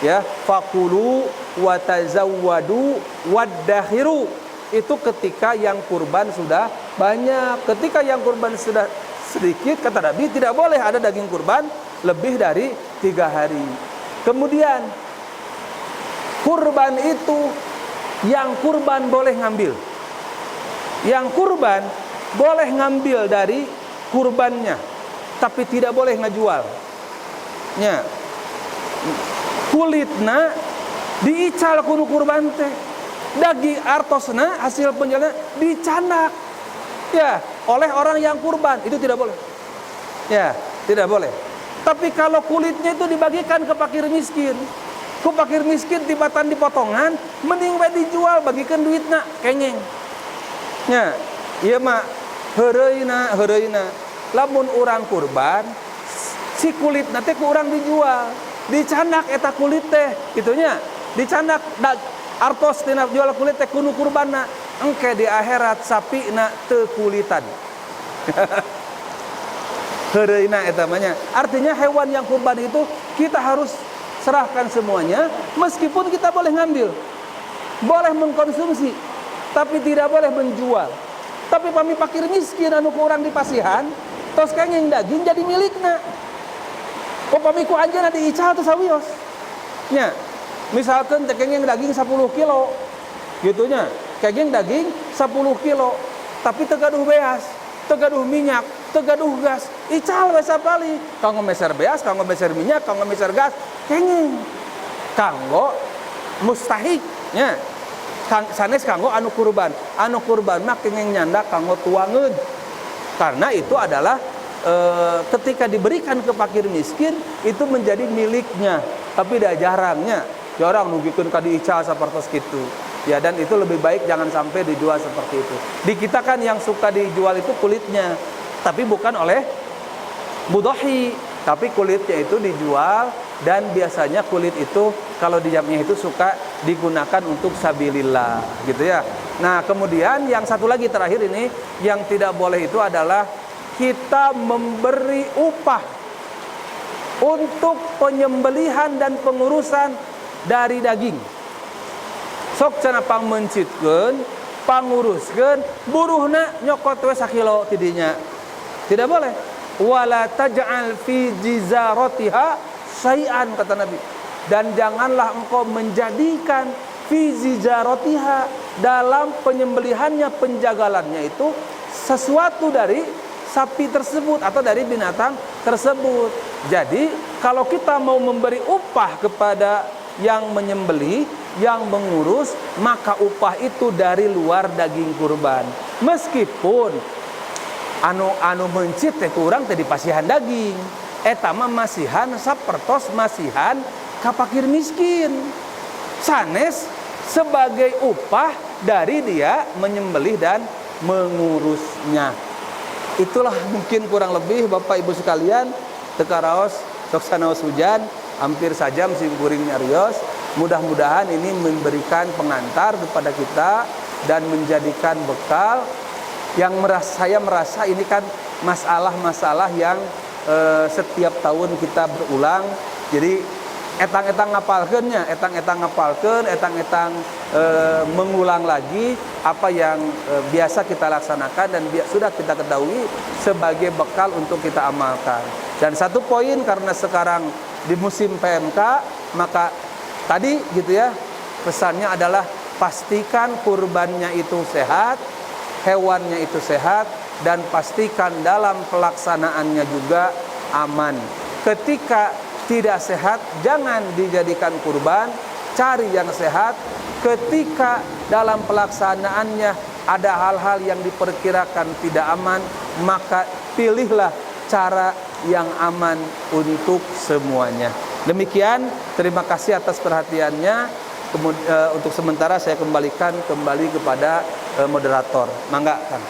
Ya, fakulu watazawwadu waddahiru. Itu ketika yang kurban sudah banyak. Ketika yang kurban sudah sedikit, kata Nabi, tidak boleh ada daging kurban lebih dari 3 hari. Kemudian kurban itu, yang kurban boleh ngambil. Yang kurban boleh ngambil dari kurbannya, tapi tidak boleh ngajual. Nya, kulitna diical kudu kurban teh. Daging artosna hasil penjualan dicanak ya oleh orang yang kurban, itu tidak boleh. Ya, tidak boleh. Tapi kalau kulitnya itu dibagikan ke fakir miskin, ku fakir miskin tibatan dipotongan, mending we dijual, bagikan duitna kengeng. Ya, ieu mah heureuyna. Lamun urang kurban, si kulitna teh ku urang dijual, dicanak eta kulit teh, gitunya. Dicanak artos tina jual kulit teh kudu kurbanna, engke di akhirat sapina teu kulitan. Heureuyna eta mah nya. Artinya hewan yang kurban itu kita harus serahkan semuanya, meskipun kita boleh ngambil, boleh mengkonsumsi, tapi tidak boleh menjual. Tapi pami fakir miskin anu ku urang di pasihan, tos kenging daging jadi milikna. Upami ku anjeunna diical teh sawios. Nya, misalkan kenging daging 10 kilo, gitunya. Kenging daging 10 kilo, tapi teu gaduh beas, teu gaduh minyak, teu gaduh gas. Ical we sapali, kanggo meser beas, kanggo meser minyak, kanggo meser gas, kenging. Kanggo mustahik, nya. Sanes kanggo anu kurban. Anu kurban mah kenging nyandak kanggo tuangeun. Karena itu adalah ketika diberikan ke fakir miskin itu menjadi miliknya, tapi dah jarangnya jarang nugikeun ka diical sapertos kitu. Ya, dan itu lebih baik jangan sampai dijual seperti itu. Di kita kan yang suka dijual itu kulitnya, tapi bukan oleh mudhahi, tapi kulitnya itu dijual. Dan biasanya kulit itu kalau di jamnya itu suka digunakan untuk sabilillah, gitu ya. Nah, kemudian yang satu lagi terakhir ini yang tidak boleh itu adalah kita memberi upah untuk penyembelihan dan pengurusan dari daging. Sok cenah pangmencitkeun, panguruskeun, buruhna nyokot we sakilo tidinya. Tidak boleh. Wala taj'al fi jizaratiha syai'an, kata Nabi. Dan janganlah engkau menjadikan fi jizaratiha, dalam penyembelihannya, penjagalannya itu sesuatu dari sapi tersebut atau dari binatang tersebut. Jadi kalau kita mau memberi upah kepada yang menyembelih, yang mengurus, maka upah itu dari luar daging kurban. Meskipun anu mencit teh kurang teh dipasihan daging, eta mah masihan sapertos masihan ka fakir miskin, sanes sebagai upah dari dia menyembelih dan mengurusnya. Itulah mungkin kurang lebih Bapak Ibu sekalian, teka raos sok sanaos hujan, hampir sajam si kuring nyarios. Mudah-mudahan ini memberikan pengantar kepada kita dan menjadikan bekal yang saya merasa ini kan masalah-masalah yang setiap tahun kita berulang. Jadi etang-etang ngapalkeunnya, etang-etang mengulang lagi apa yang biasa kita laksanakan dan sudah kita ketahui sebagai bekal untuk kita amalkan. Dan satu poin, karena sekarang di musim PMK, maka tadi gitu ya, pesannya adalah pastikan kurbannya itu sehat, hewannya itu sehat, dan pastikan dalam pelaksanaannya juga aman. Ketika tidak sehat, jangan dijadikan kurban, cari yang sehat. Ketika dalam pelaksanaannya ada hal-hal yang diperkirakan tidak aman, maka pilihlah cara yang aman untuk semuanya. Demikian, terima kasih atas perhatiannya. Untuk sementara saya kembali kepada moderator. Mangga, Kang.